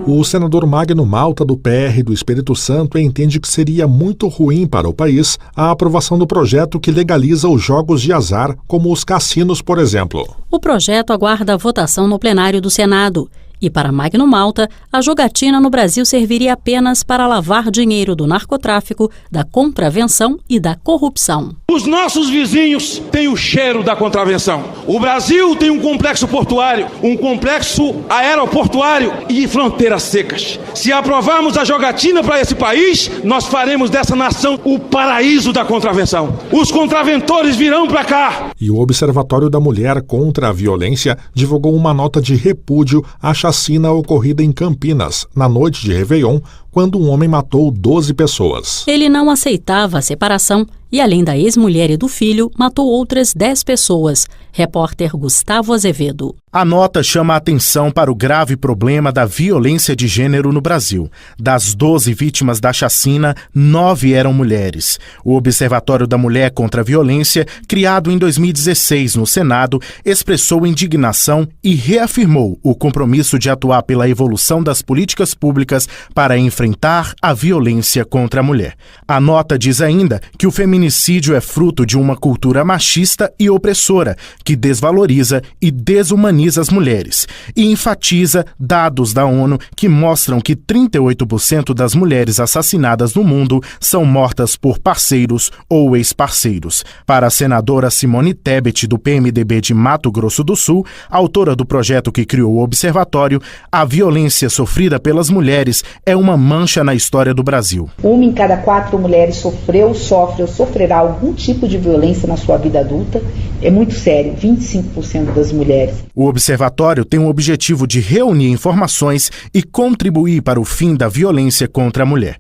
O senador Magno Malta, do PR do Espírito Santo, entende que seria muito ruim para o país a aprovação do projeto que legaliza os jogos de azar, como os cassinos, por exemplo. O projeto aguarda a votação no plenário do Senado. E para Magno Malta, a jogatina no Brasil serviria apenas para lavar dinheiro do narcotráfico, da contravenção e da corrupção. Os nossos vizinhos têm o cheiro da contravenção. O Brasil tem um complexo portuário, um complexo aeroportuário e fronteiras secas. Se aprovarmos a jogatina para esse país, nós faremos dessa nação o paraíso da contravenção. Os contraventores virão para cá. E o Observatório da Mulher contra a Violência divulgou uma nota de repúdio à chacina ocorrida em Campinas, na noite de Réveillon, quando um homem matou 12 pessoas. Ele não aceitava a separação e, além da ex-mulher e do filho, matou outras 10 pessoas. Repórter Gustavo Azevedo. A nota chama a atenção para o grave problema da violência de gênero no Brasil. Das 12 vítimas da chacina, 9 eram mulheres. O Observatório da Mulher contra a Violência, criado em 2016 no Senado, expressou indignação e reafirmou o compromisso de atuar pela evolução das políticas públicas para enfrentar a violência contra a mulher. A nota diz ainda que o feminicídio é fruto de uma cultura machista e opressora, que desvaloriza e desumaniza as mulheres, e enfatiza dados da ONU que mostram que 38% das mulheres assassinadas no mundo são mortas por parceiros ou ex-parceiros. Para a senadora Simone Tebet, do PMDB de Mato Grosso do Sul, autora do projeto que criou o observatório, a violência sofrida pelas mulheres é uma mancha na história do Brasil. 1 em cada 4 mulheres sofreu, sofre ou sofrerá algum tipo de violência na sua vida adulta. É muito sério, 25% das mulheres. O observatório tem o objetivo de reunir informações e contribuir para o fim da violência contra a mulher.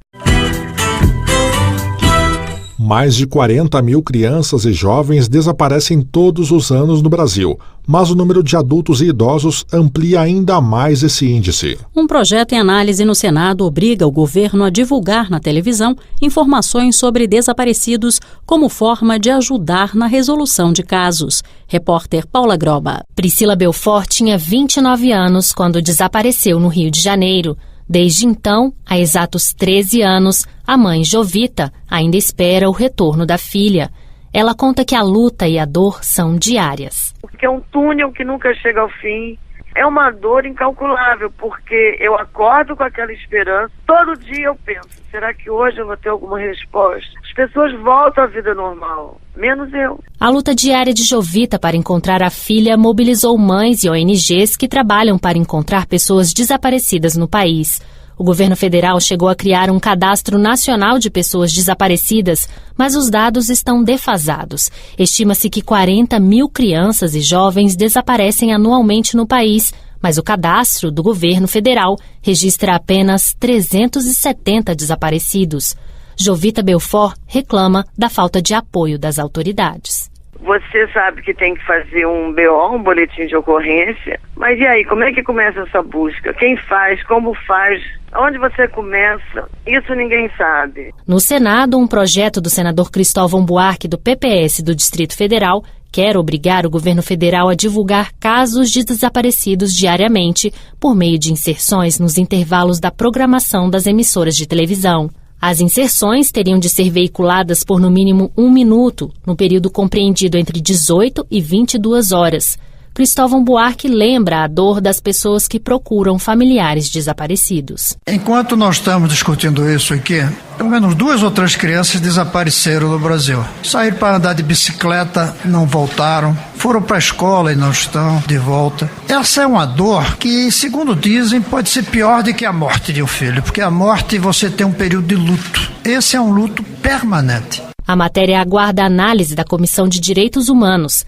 Mais de 40 mil crianças e jovens desaparecem todos os anos no Brasil, mas o número de adultos e idosos amplia ainda mais esse índice. Um projeto em análise no Senado obriga o governo a divulgar na televisão informações sobre desaparecidos como forma de ajudar na resolução de casos. Repórter Paula Groba. Priscila Belfort tinha 29 anos quando desapareceu no Rio de Janeiro. Desde então, há exatos 13 anos, a mãe Jovita ainda espera o retorno da filha. Ela conta que a luta e a dor são diárias. Porque é um túnel que nunca chega ao fim. É uma dor incalculável, porque eu acordo com aquela esperança. Todo dia eu penso, será que hoje eu vou ter alguma resposta? As pessoas voltam à vida normal, menos eu. A luta diária de Jovita para encontrar a filha mobilizou mães e ONGs que trabalham para encontrar pessoas desaparecidas no país. O governo federal chegou a criar um cadastro nacional de pessoas desaparecidas, mas os dados estão defasados. Estima-se que 40 mil crianças e jovens desaparecem anualmente no país, mas o cadastro do governo federal registra apenas 370 desaparecidos. Jovita Belfort reclama da falta de apoio das autoridades. Você sabe que tem que fazer um BO, um boletim de ocorrência, mas e aí, como é que começa essa busca? Quem faz? Como faz? Onde você começa? Isso ninguém sabe. No Senado, um projeto do senador Cristóvão Buarque, do PPS do Distrito Federal, quer obrigar o governo federal a divulgar casos de desaparecidos diariamente por meio de inserções nos intervalos da programação das emissoras de televisão. As inserções teriam de ser veiculadas por no mínimo 1 minuto, no período compreendido entre 18 e 22 horas. Cristóvão Buarque lembra a dor das pessoas que procuram familiares desaparecidos. Enquanto nós estamos discutindo isso aqui, pelo menos 2 ou 3 crianças desapareceram no Brasil. Saíram para andar de bicicleta, não voltaram. Foram para a escola e não estão de volta. Essa é uma dor que, segundo dizem, pode ser pior do que a morte de um filho, porque a morte você tem um período de luto. Esse é um luto permanente. A matéria aguarda a análise da Comissão de Direitos Humanos.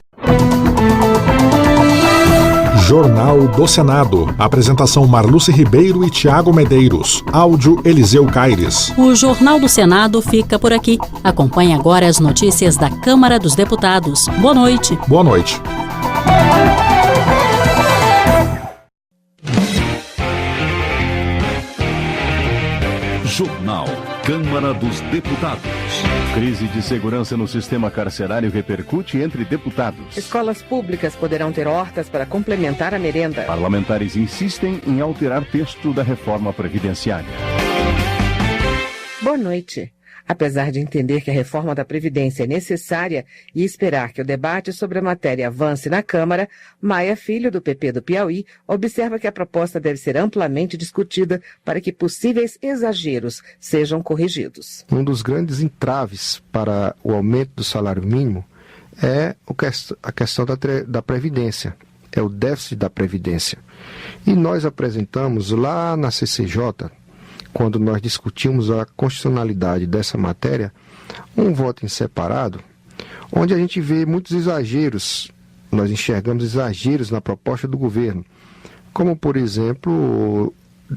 Jornal do Senado. Apresentação Marluce Ribeiro e Tiago Medeiros. Áudio Eliseu Caires. O Jornal do Senado fica por aqui. Acompanhe agora as notícias da Câmara dos Deputados. Boa noite. Boa noite. Jornal Câmara dos Deputados. Crise de segurança no sistema carcerário repercute entre deputados. Escolas públicas poderão ter hortas para complementar a merenda. Parlamentares insistem em alterar texto da reforma previdenciária. Boa noite. Apesar de entender que a reforma da Previdência é necessária e esperar que o debate sobre a matéria avance na Câmara, Maia Filho, do PP do Piauí, observa que a proposta deve ser amplamente discutida para que possíveis exageros sejam corrigidos. Um dos grandes entraves para o aumento do salário mínimo é a questão da Previdência, é o déficit da Previdência. E nós apresentamos lá na CCJ, quando nós discutimos a constitucionalidade dessa matéria, um voto em separado, onde a gente vê muitos exageros, nós enxergamos exageros na proposta do governo, como, por exemplo,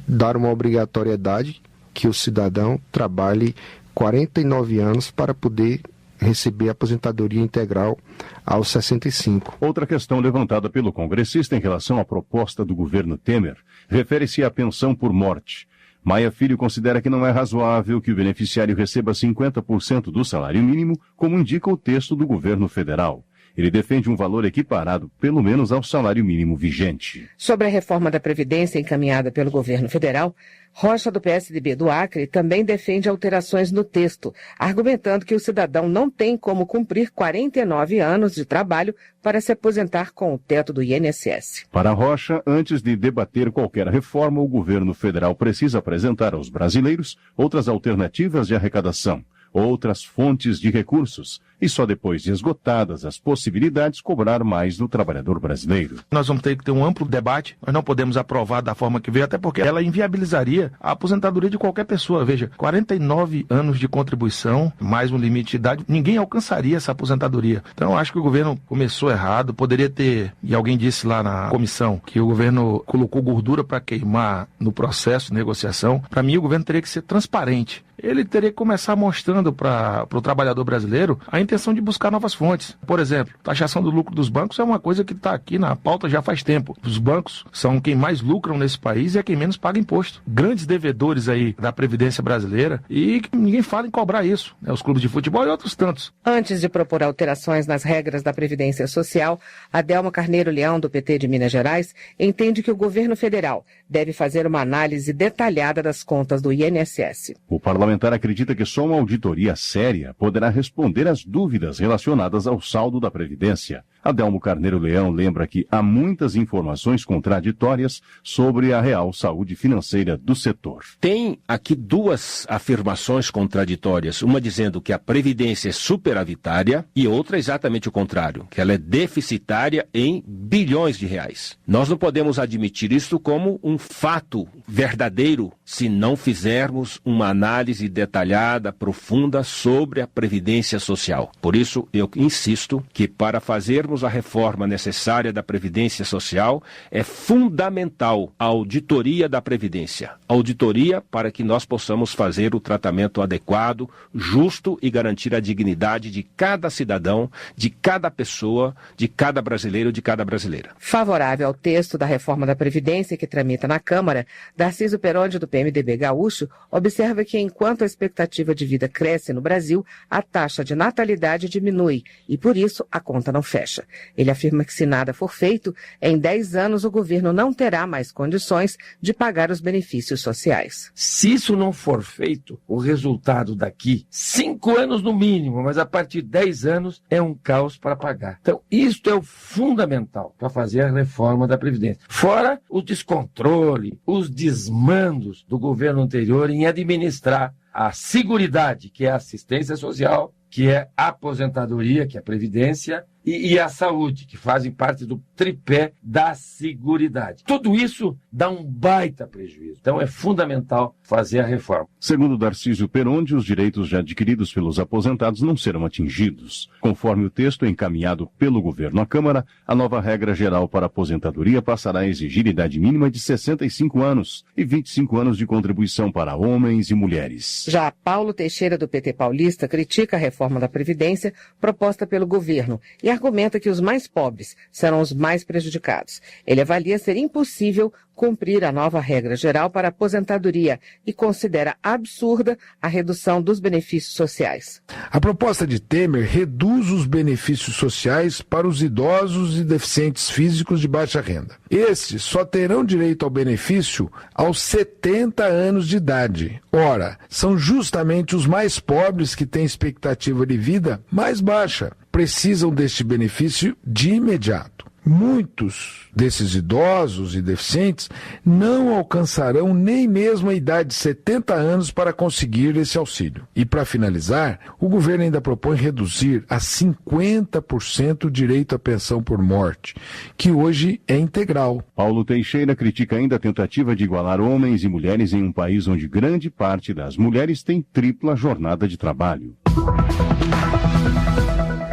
dar uma obrigatoriedade que o cidadão trabalhe 49 anos para poder receber a aposentadoria integral aos 65. Outra questão levantada pelo congressista em relação à proposta do governo Temer refere-se à pensão por morte. Maia Filho considera que não é razoável que o beneficiário receba 50% do salário mínimo, como indica o texto do governo federal. Ele defende um valor equiparado, pelo menos, ao salário mínimo vigente. Sobre a reforma da Previdência encaminhada pelo governo federal, Rocha, do PSDB do Acre, também defende alterações no texto, argumentando que o cidadão não tem como cumprir 49 anos de trabalho para se aposentar com o teto do INSS. Para Rocha, antes de debater qualquer reforma, o governo federal precisa apresentar aos brasileiros outras alternativas de arrecadação, outras fontes de recursos, e só depois de esgotadas as possibilidades cobrar mais do trabalhador brasileiro. Nós vamos ter que ter um amplo debate, nós não podemos aprovar da forma que veio, até porque ela inviabilizaria a aposentadoria de qualquer pessoa. Veja, 49 anos de contribuição, mais um limite de idade, ninguém alcançaria essa aposentadoria. Então, acho que o governo começou errado, poderia ter, e alguém disse lá na comissão, que o governo colocou gordura para queimar no processo de negociação. Para mim, o governo teria que ser transparente. Ele teria que começar mostrando para o trabalhador brasileiro a intenção de buscar novas fontes. Por exemplo, taxação do lucro dos bancos é uma coisa que está aqui na pauta já faz tempo. Os bancos são quem mais lucram nesse país e é quem menos paga imposto. Grandes devedores aí da Previdência brasileira e ninguém fala em cobrar isso, né? Os clubes de futebol e outros tantos. Antes de propor alterações nas regras da Previdência Social, Adelma Carneiro Leão, do PT de Minas Gerais, entende que o governo federal deve fazer uma análise detalhada das contas do INSS. O parlamentar acredita que só uma auditoria séria poderá responder às dúvidas relacionadas ao saldo da Previdência. Adelmo Carneiro Leão lembra que há muitas informações contraditórias sobre a real saúde financeira do setor. Tem aqui 2 afirmações contraditórias, uma dizendo que a Previdência é superavitária e outra exatamente o contrário, que ela é deficitária em bilhões de reais. Nós não podemos admitir isso como um fato verdadeiro se não fizermos uma análise detalhada, profunda sobre a Previdência Social. Por isso, eu insisto que para fazer fazermos a reforma necessária da Previdência Social, é fundamental a auditoria da Previdência. Auditoria para que nós possamos fazer o tratamento adequado, justo e garantir a dignidade de cada cidadão, de cada pessoa, de cada brasileiro, de cada brasileira. Favorável ao texto da reforma da Previdência que tramita na Câmara, Darciso Peronde, do PMDB gaúcho, observa que enquanto a expectativa de vida cresce no Brasil, a taxa de natalidade diminui e, por isso, a conta não fecha. Ele afirma que se nada for feito, em 10 anos o governo não terá mais condições de pagar os benefícios sociais. Se isso não for feito, o resultado daqui, 5 anos no mínimo, mas a partir de 10 anos, é um caos para pagar. Então, isto é o fundamental para fazer a reforma da Previdência. Fora o descontrole, os desmandos do governo anterior em administrar a seguridade, que é a assistência social, que é a aposentadoria, que é a Previdência, e a saúde, que fazem parte do tripé da seguridade. Tudo isso dá um baita prejuízo. Então é fundamental fazer a reforma. Segundo Darciso Peronde, os direitos já adquiridos pelos aposentados não serão atingidos. Conforme o texto encaminhado pelo governo à Câmara, a nova regra geral para a aposentadoria passará a exigir idade mínima de 65 anos e 25 anos de contribuição para homens e mulheres. Já Paulo Teixeira, do PT paulista, critica a reforma da Previdência proposta pelo governo e argumenta que os mais pobres serão os mais prejudicados. Ele avalia ser impossível cumprir a nova regra geral para a aposentadoria e considera absurda a redução dos benefícios sociais. A proposta de Temer reduz os benefícios sociais para os idosos e deficientes físicos de baixa renda. Estes só terão direito ao benefício aos 70 anos de idade. Ora, são justamente os mais pobres que têm expectativa de vida mais baixa. Precisam deste benefício de imediato. Muitos desses idosos e deficientes não alcançarão nem mesmo a idade de 70 anos para conseguir esse auxílio. E para finalizar, o governo ainda propõe reduzir a 50% o direito à pensão por morte, que hoje é integral. Paulo Teixeira critica ainda a tentativa de igualar homens e mulheres em um país onde grande parte das mulheres tem tripla jornada de trabalho.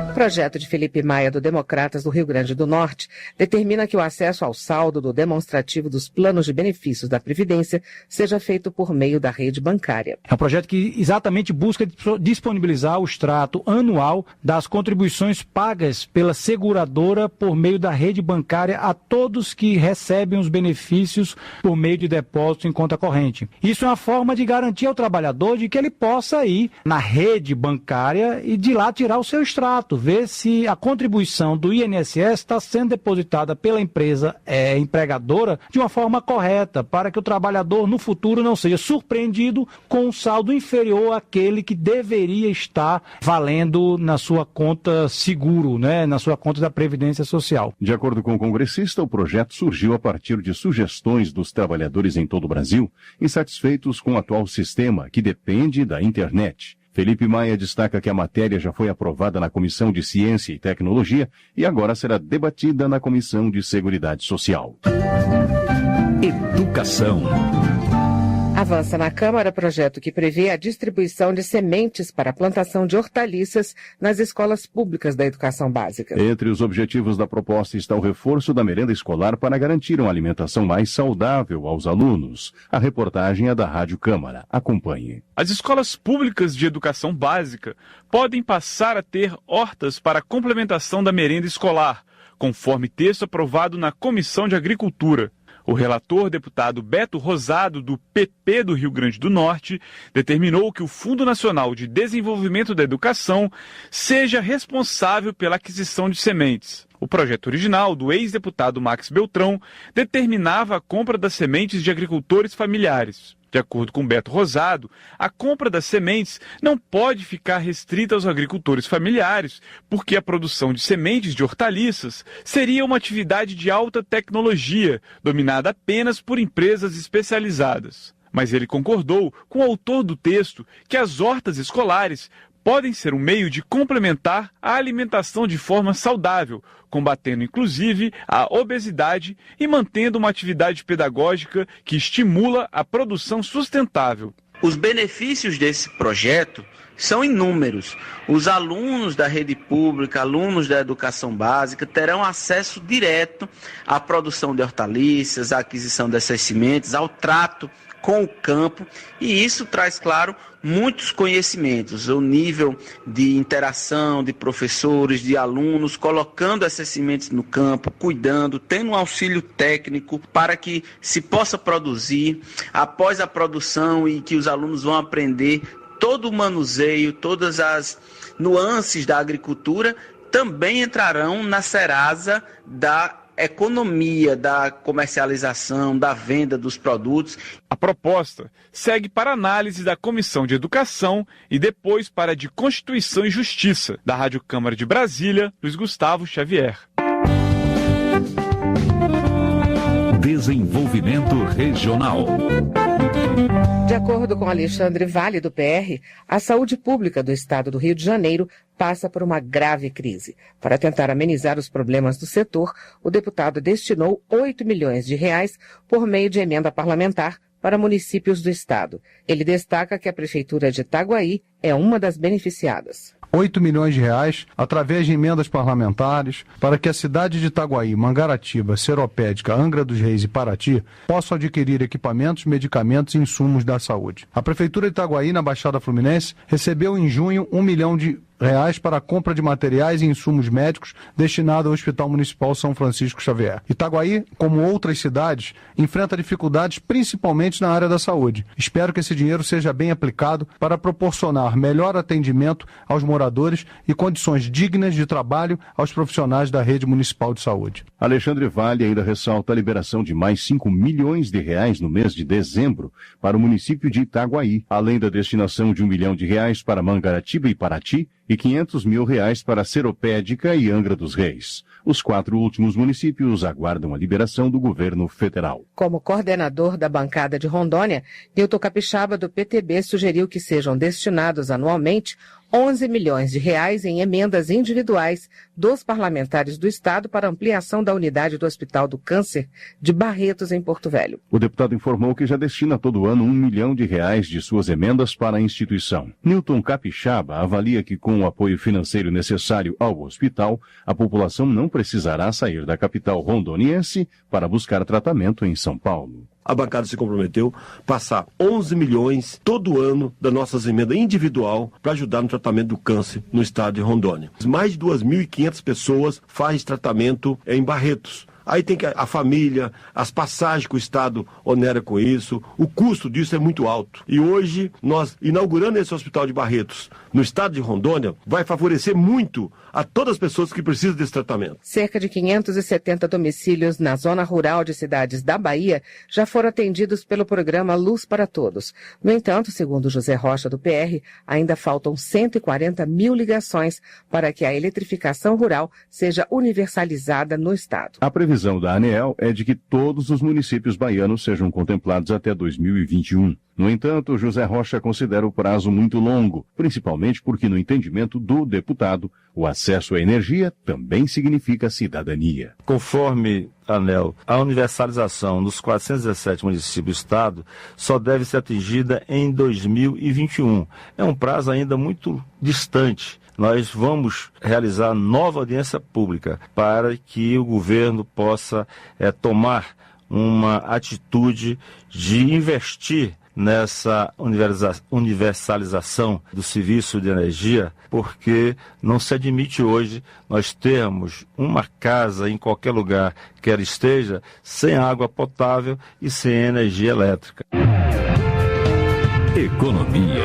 O projeto de Felipe Maia, do Democratas do Rio Grande do Norte, determina que o acesso ao saldo do demonstrativo dos planos de benefícios da Previdência seja feito por meio da rede bancária. É um projeto que exatamente busca disponibilizar o extrato anual das contribuições pagas pela seguradora por meio da rede bancária a todos que recebem os benefícios por meio de depósito em conta corrente. Isso é uma forma de garantir ao trabalhador de que ele possa ir na rede bancária e de lá tirar o seu extrato, ver se a contribuição do INSS está sendo depositada pela empresa empregadora de uma forma correta, para que o trabalhador no futuro não seja surpreendido com um saldo inferior àquele que deveria estar valendo na sua conta seguro, na sua conta da Previdência Social. De acordo com o congressista, o projeto surgiu a partir de sugestões dos trabalhadores em todo o Brasil, insatisfeitos com o atual sistema, que depende da internet. Felipe Maia destaca que a matéria já foi aprovada na Comissão de Ciência e Tecnologia e agora será debatida na Comissão de Seguridade Social. Educação. Avança na Câmara projeto que prevê a distribuição de sementes para a plantação de hortaliças nas escolas públicas da educação básica. Entre os objetivos da proposta está o reforço da merenda escolar para garantir uma alimentação mais saudável aos alunos. A reportagem é da Rádio Câmara. Acompanhe. As escolas públicas de educação básica podem passar a ter hortas para a complementação da merenda escolar, conforme texto aprovado na Comissão de Agricultura. O relator, deputado Beto Rosado, do PP do Rio Grande do Norte, determinou que o Fundo Nacional de Desenvolvimento da Educação seja responsável pela aquisição de sementes. O projeto original do ex-deputado Max Beltrão determinava a compra das sementes de agricultores familiares. De acordo com Beto Rosado, a compra das sementes não pode ficar restrita aos agricultores familiares, porque a produção de sementes de hortaliças seria uma atividade de alta tecnologia, dominada apenas por empresas especializadas. Mas ele concordou com o autor do texto que as hortas escolares podem ser um meio de complementar a alimentação de forma saudável, combatendo inclusive a obesidade e mantendo uma atividade pedagógica que estimula a produção sustentável. Os benefícios desse projeto são inúmeros. Os alunos da rede pública, alunos da educação básica, terão acesso direto à produção de hortaliças, à aquisição dessas sementes, ao trato com o campo, e isso traz, claro, muitos conhecimentos, o nível de interação de professores, de alunos, colocando essas sementes no campo, cuidando, tendo um auxílio técnico para que se possa produzir, após a produção e que os alunos vão aprender todo o manuseio, todas as nuances da agricultura, também entrarão na Serasa da economia, da comercialização, da venda dos produtos. A proposta segue para análise da Comissão de Educação e depois para a de Constituição e Justiça. Da Rádio Câmara de Brasília, Luiz Gustavo Xavier. Desenvolvimento Regional. De acordo com Alexandre Vale, do PR, a saúde pública do estado do Rio de Janeiro passa por uma grave crise. Para tentar amenizar os problemas do setor, o deputado destinou R$8 milhões por meio de emenda parlamentar para municípios do estado. Ele destaca que a Prefeitura de Itaguaí é uma das beneficiadas. R$8 milhões através de emendas parlamentares para que a cidade de Itaguaí, Mangaratiba, Seropédica, Angra dos Reis e Paraty possam adquirir equipamentos, medicamentos e insumos da saúde. A Prefeitura de Itaguaí, na Baixada Fluminense, recebeu em junho R$1 milhão para a compra de materiais e insumos médicos destinado ao Hospital Municipal São Francisco Xavier. Itaguaí, como outras cidades, enfrenta dificuldades principalmente na área da saúde. Espero que esse dinheiro seja bem aplicado para proporcionar melhor atendimento aos moradores e condições dignas de trabalho aos profissionais da rede municipal de saúde. Alexandre Vale ainda ressalta a liberação de mais R$5 milhões no mês de dezembro para o município de Itaguaí, além da destinação de R$1 milhão para Mangaratiba e Paraty e R$500 mil para Seropédica e Angra dos Reis. Os 4 últimos municípios aguardam a liberação do governo federal. Como coordenador da bancada de Rondônia, Nilton Capixaba, do PTB, sugeriu que sejam destinados anualmente R$11 milhões em emendas individuais dos parlamentares do estado para ampliação da unidade do Hospital do Câncer de Barretos, em Porto Velho. O deputado informou que já destina todo ano R$1 milhão de suas emendas para a instituição. Nilton Capixaba avalia que com o apoio financeiro necessário ao hospital, a população não precisará sair da capital rondoniense para buscar tratamento em São Paulo. A bancada se comprometeu a passar 11 milhões todo ano da nossa emenda individual para ajudar no tratamento do câncer no estado de Rondônia. Mais de 2.500 pessoas fazem tratamento em Barretos. Aí tem que a família, as passagens que o Estado onera com isso, o custo disso é muito alto. E hoje, nós inaugurando esse hospital de Barretos no estado de Rondônia, vai favorecer muito a todas as pessoas que precisam desse tratamento. Cerca de 570 domicílios na zona rural de cidades da Bahia já foram atendidos pelo programa Luz para Todos. No entanto, segundo José Rocha, do PR, ainda faltam 140 mil ligações para que a eletrificação rural seja universalizada no estado. A previsão da ANEEL é de que todos os municípios baianos sejam contemplados até 2021. No entanto, José Rocha considera o prazo muito longo, principalmente porque, no entendimento do deputado, o acesso à energia também significa cidadania. Conforme a ANEEL, a universalização nos 417 municípios do estado só deve ser atingida em 2021. É um prazo ainda muito distante. Nós vamos realizar nova audiência pública para que o governo possa tomar uma atitude de investir nessa universalização do serviço de energia, porque não se admite hoje nós termos uma casa em qualquer lugar que ela esteja sem água potável e sem energia elétrica. Economia.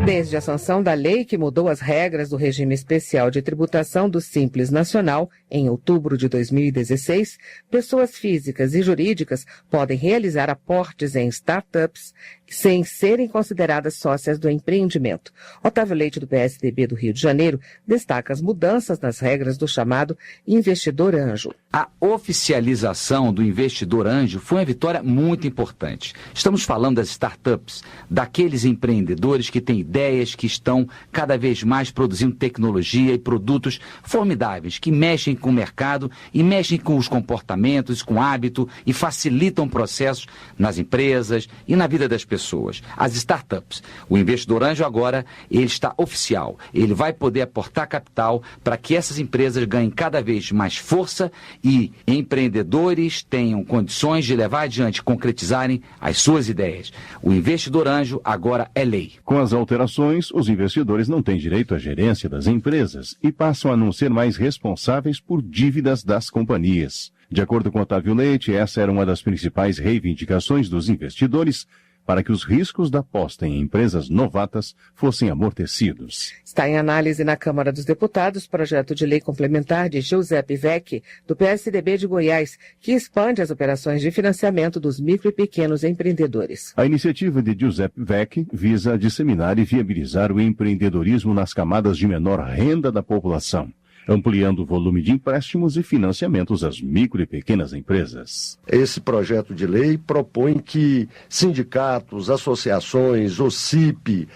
Desde a sanção da lei que mudou as regras do regime especial de tributação do Simples Nacional, em outubro de 2016, pessoas físicas e jurídicas podem realizar aportes em startups sem serem consideradas sócias do empreendimento. Otávio Leite, do PSDB do Rio de Janeiro, destaca as mudanças nas regras do chamado investidor anjo. A oficialização do investidor anjo foi uma vitória muito importante. Estamos falando das startups, daqueles empreendedores que têm ideias, que estão cada vez mais produzindo tecnologia e produtos formidáveis, que mexem com o mercado e mexem com os comportamentos, com o hábito e facilitam processos nas empresas e na vida das pessoas. pessoas, as startups. O investidor anjo agora, ele está oficial. Ele vai poder aportar capital para que essas empresas ganhem cada vez mais força e empreendedores tenham condições de levar adiante e concretizarem as suas ideias. O investidor anjo agora é lei. Com as alterações, os investidores não têm direito à gerência das empresas e passam a não ser mais responsáveis por dívidas das companhias. De acordo com Otávio Leite, essa era uma das principais reivindicações dos investidores para que os riscos da aposta em empresas novatas fossem amortecidos. Está em análise na Câmara dos Deputados projeto de lei complementar de Giuseppe Vecchi, do PSDB de Goiás, que expande as operações de financiamento dos micro e pequenos empreendedores. A iniciativa de Giuseppe Vecchi visa disseminar e viabilizar o empreendedorismo nas camadas de menor renda da população, ampliando o volume de empréstimos e financiamentos às micro e pequenas empresas. Esse projeto de lei propõe que sindicatos, associações, OCIP,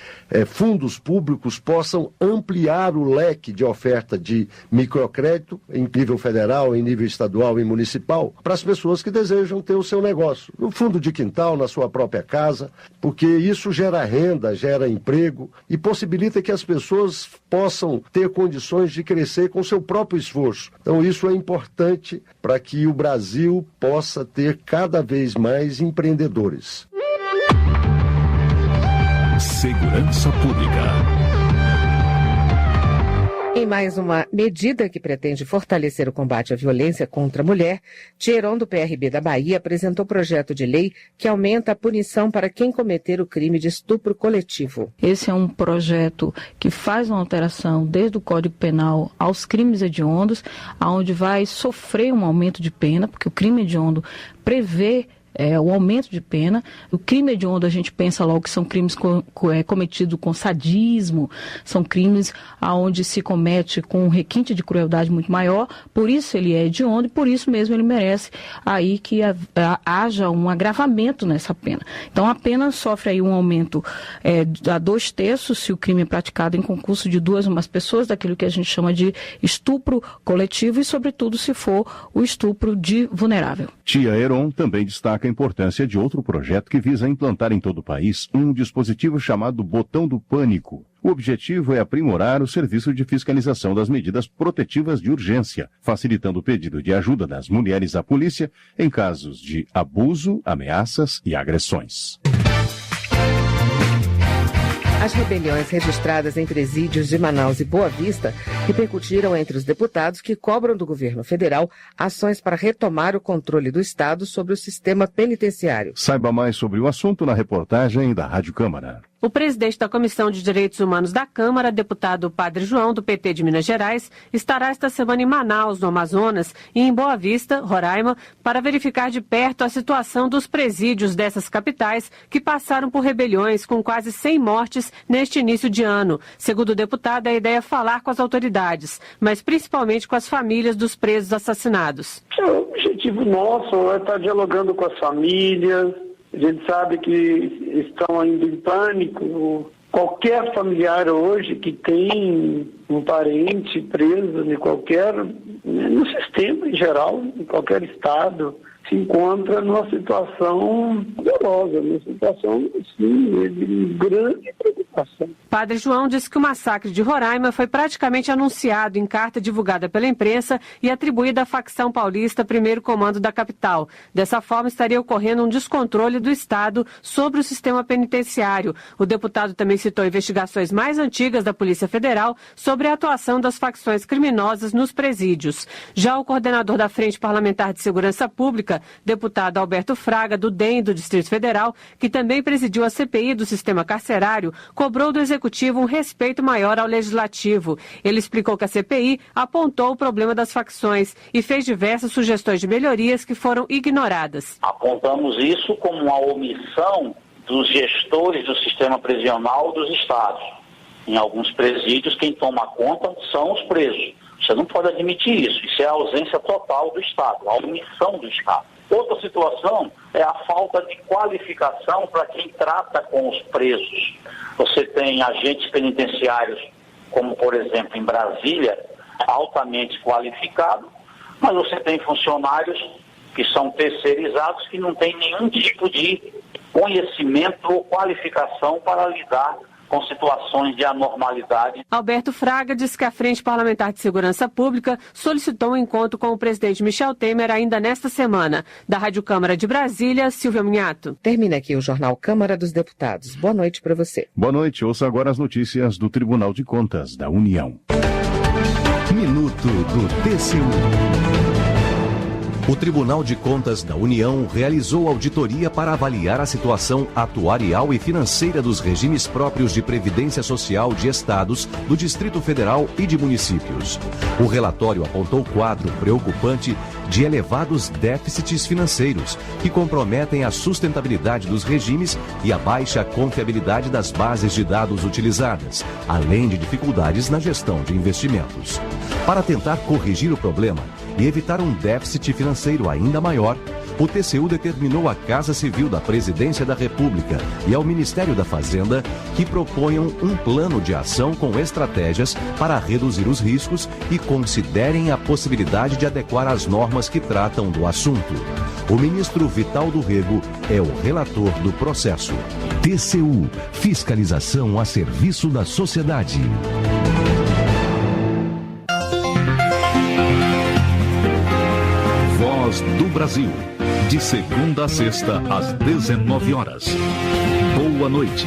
fundos públicos possam ampliar o leque de oferta de microcrédito em nível federal, em nível estadual e municipal, para as pessoas que desejam ter o seu negócio, no fundo de quintal, na sua própria casa, porque isso gera renda, gera emprego e possibilita que as pessoas possam ter condições de crescer com seu próprio esforço. Então isso é importante para que o Brasil possa ter cada vez mais empreendedores. Segurança Pública. Em mais uma medida que pretende fortalecer o combate à violência contra a mulher, Thieron, do PRB da Bahia, apresentou projeto de lei que aumenta a punição para quem cometer o crime de estupro coletivo. Esse é um projeto que faz uma alteração desde o Código Penal aos crimes hediondos, onde vai sofrer um aumento de pena, porque o crime hediondo prevê o aumento de pena. O crime hediondo, a gente pensa logo que são crimes cometidos com sadismo, são crimes onde se comete com um requinte de crueldade muito maior, por isso ele é hediondo e por isso mesmo ele merece aí que haja um agravamento nessa pena. Então a pena sofre aí um aumento a 2/3 se o crime é praticado em concurso de 2 ou mais pessoas, daquilo que a gente chama de estupro coletivo e sobretudo se for o estupro de vulnerável. Tia Heron também destaca a importância de outro projeto que visa implantar em todo o país um dispositivo chamado Botão do Pânico. O objetivo é aprimorar o serviço de fiscalização das medidas protetivas de urgência, facilitando o pedido de ajuda das mulheres à polícia em casos de abuso, ameaças e agressões. As rebeliões registradas em presídios de Manaus e Boa Vista repercutiram entre os deputados que cobram do governo federal ações para retomar o controle do Estado sobre o sistema penitenciário. Saiba mais sobre o assunto na reportagem da Rádio Câmara. O presidente da Comissão de Direitos Humanos da Câmara, deputado Padre João, do PT de Minas Gerais, estará esta semana em Manaus, no Amazonas, e em Boa Vista, Roraima, para verificar de perto a situação dos presídios dessas capitais que passaram por rebeliões com quase 100 mortes neste início de ano. Segundo o deputado, a ideia é falar com as autoridades, mas principalmente com as famílias dos presos assassinados. O objetivo nosso é estar dialogando com as famílias. A gente sabe que estão ainda em pânico. Qualquer familiar hoje que tem um parente preso no sistema em geral, em qualquer estado, se encontra numa situação dolorosa, numa situação, sim, de grande preocupação. Padre João disse que o massacre de Roraima foi praticamente anunciado em carta divulgada pela imprensa e atribuída à facção paulista, primeiro comando da capital. Dessa forma, estaria ocorrendo um descontrole do Estado sobre o sistema penitenciário. O deputado também citou investigações mais antigas da Polícia Federal sobre a atuação das facções criminosas nos presídios. Já o coordenador da Frente Parlamentar de Segurança Pública, deputado Alberto Fraga, do DEM do Distrito Federal, que também presidiu a CPI do sistema carcerário, cobrou do Executivo um respeito maior ao Legislativo. Ele explicou que a CPI apontou o problema das facções e fez diversas sugestões de melhorias que foram ignoradas. Apontamos isso como uma omissão dos gestores do sistema prisional dos estados. Em alguns presídios, quem toma conta são os presos. Você não pode admitir isso. Isso é a ausência total do Estado, a omissão do Estado. Outra situação é a falta de qualificação para quem trata com os presos. Você tem agentes penitenciários, como por exemplo em Brasília, altamente qualificados, mas você tem funcionários que são terceirizados, que não têm nenhum tipo de conhecimento ou qualificação para lidar com situações de anormalidade. Alberto Fraga disse que a Frente Parlamentar de Segurança Pública solicitou um encontro com o presidente Michel Temer ainda nesta semana. Da Rádio Câmara de Brasília, Silvia Minhato. Termina aqui o Jornal Câmara dos Deputados. Boa noite para você. Boa noite. Ouça agora as notícias do Tribunal de Contas da União. Minuto do TCU. O Tribunal de Contas da União realizou auditoria para avaliar a situação atuarial e financeira dos regimes próprios de previdência social de estados, do Distrito Federal e de municípios. O relatório apontou quadro preocupante de elevados déficits financeiros, que comprometem a sustentabilidade dos regimes e a baixa confiabilidade das bases de dados utilizadas, além de dificuldades na gestão de investimentos. Para tentar corrigir o problema e evitar um déficit financeiro ainda maior, o TCU determinou à Casa Civil da Presidência da República e ao Ministério da Fazenda que proponham um plano de ação com estratégias para reduzir os riscos e considerem a possibilidade de adequar as normas que tratam do assunto. O ministro Vital do Rego é o relator do processo. TCU, fiscalização a serviço da sociedade. Voz do Brasil. De segunda a sexta, às 19 horas. Boa noite.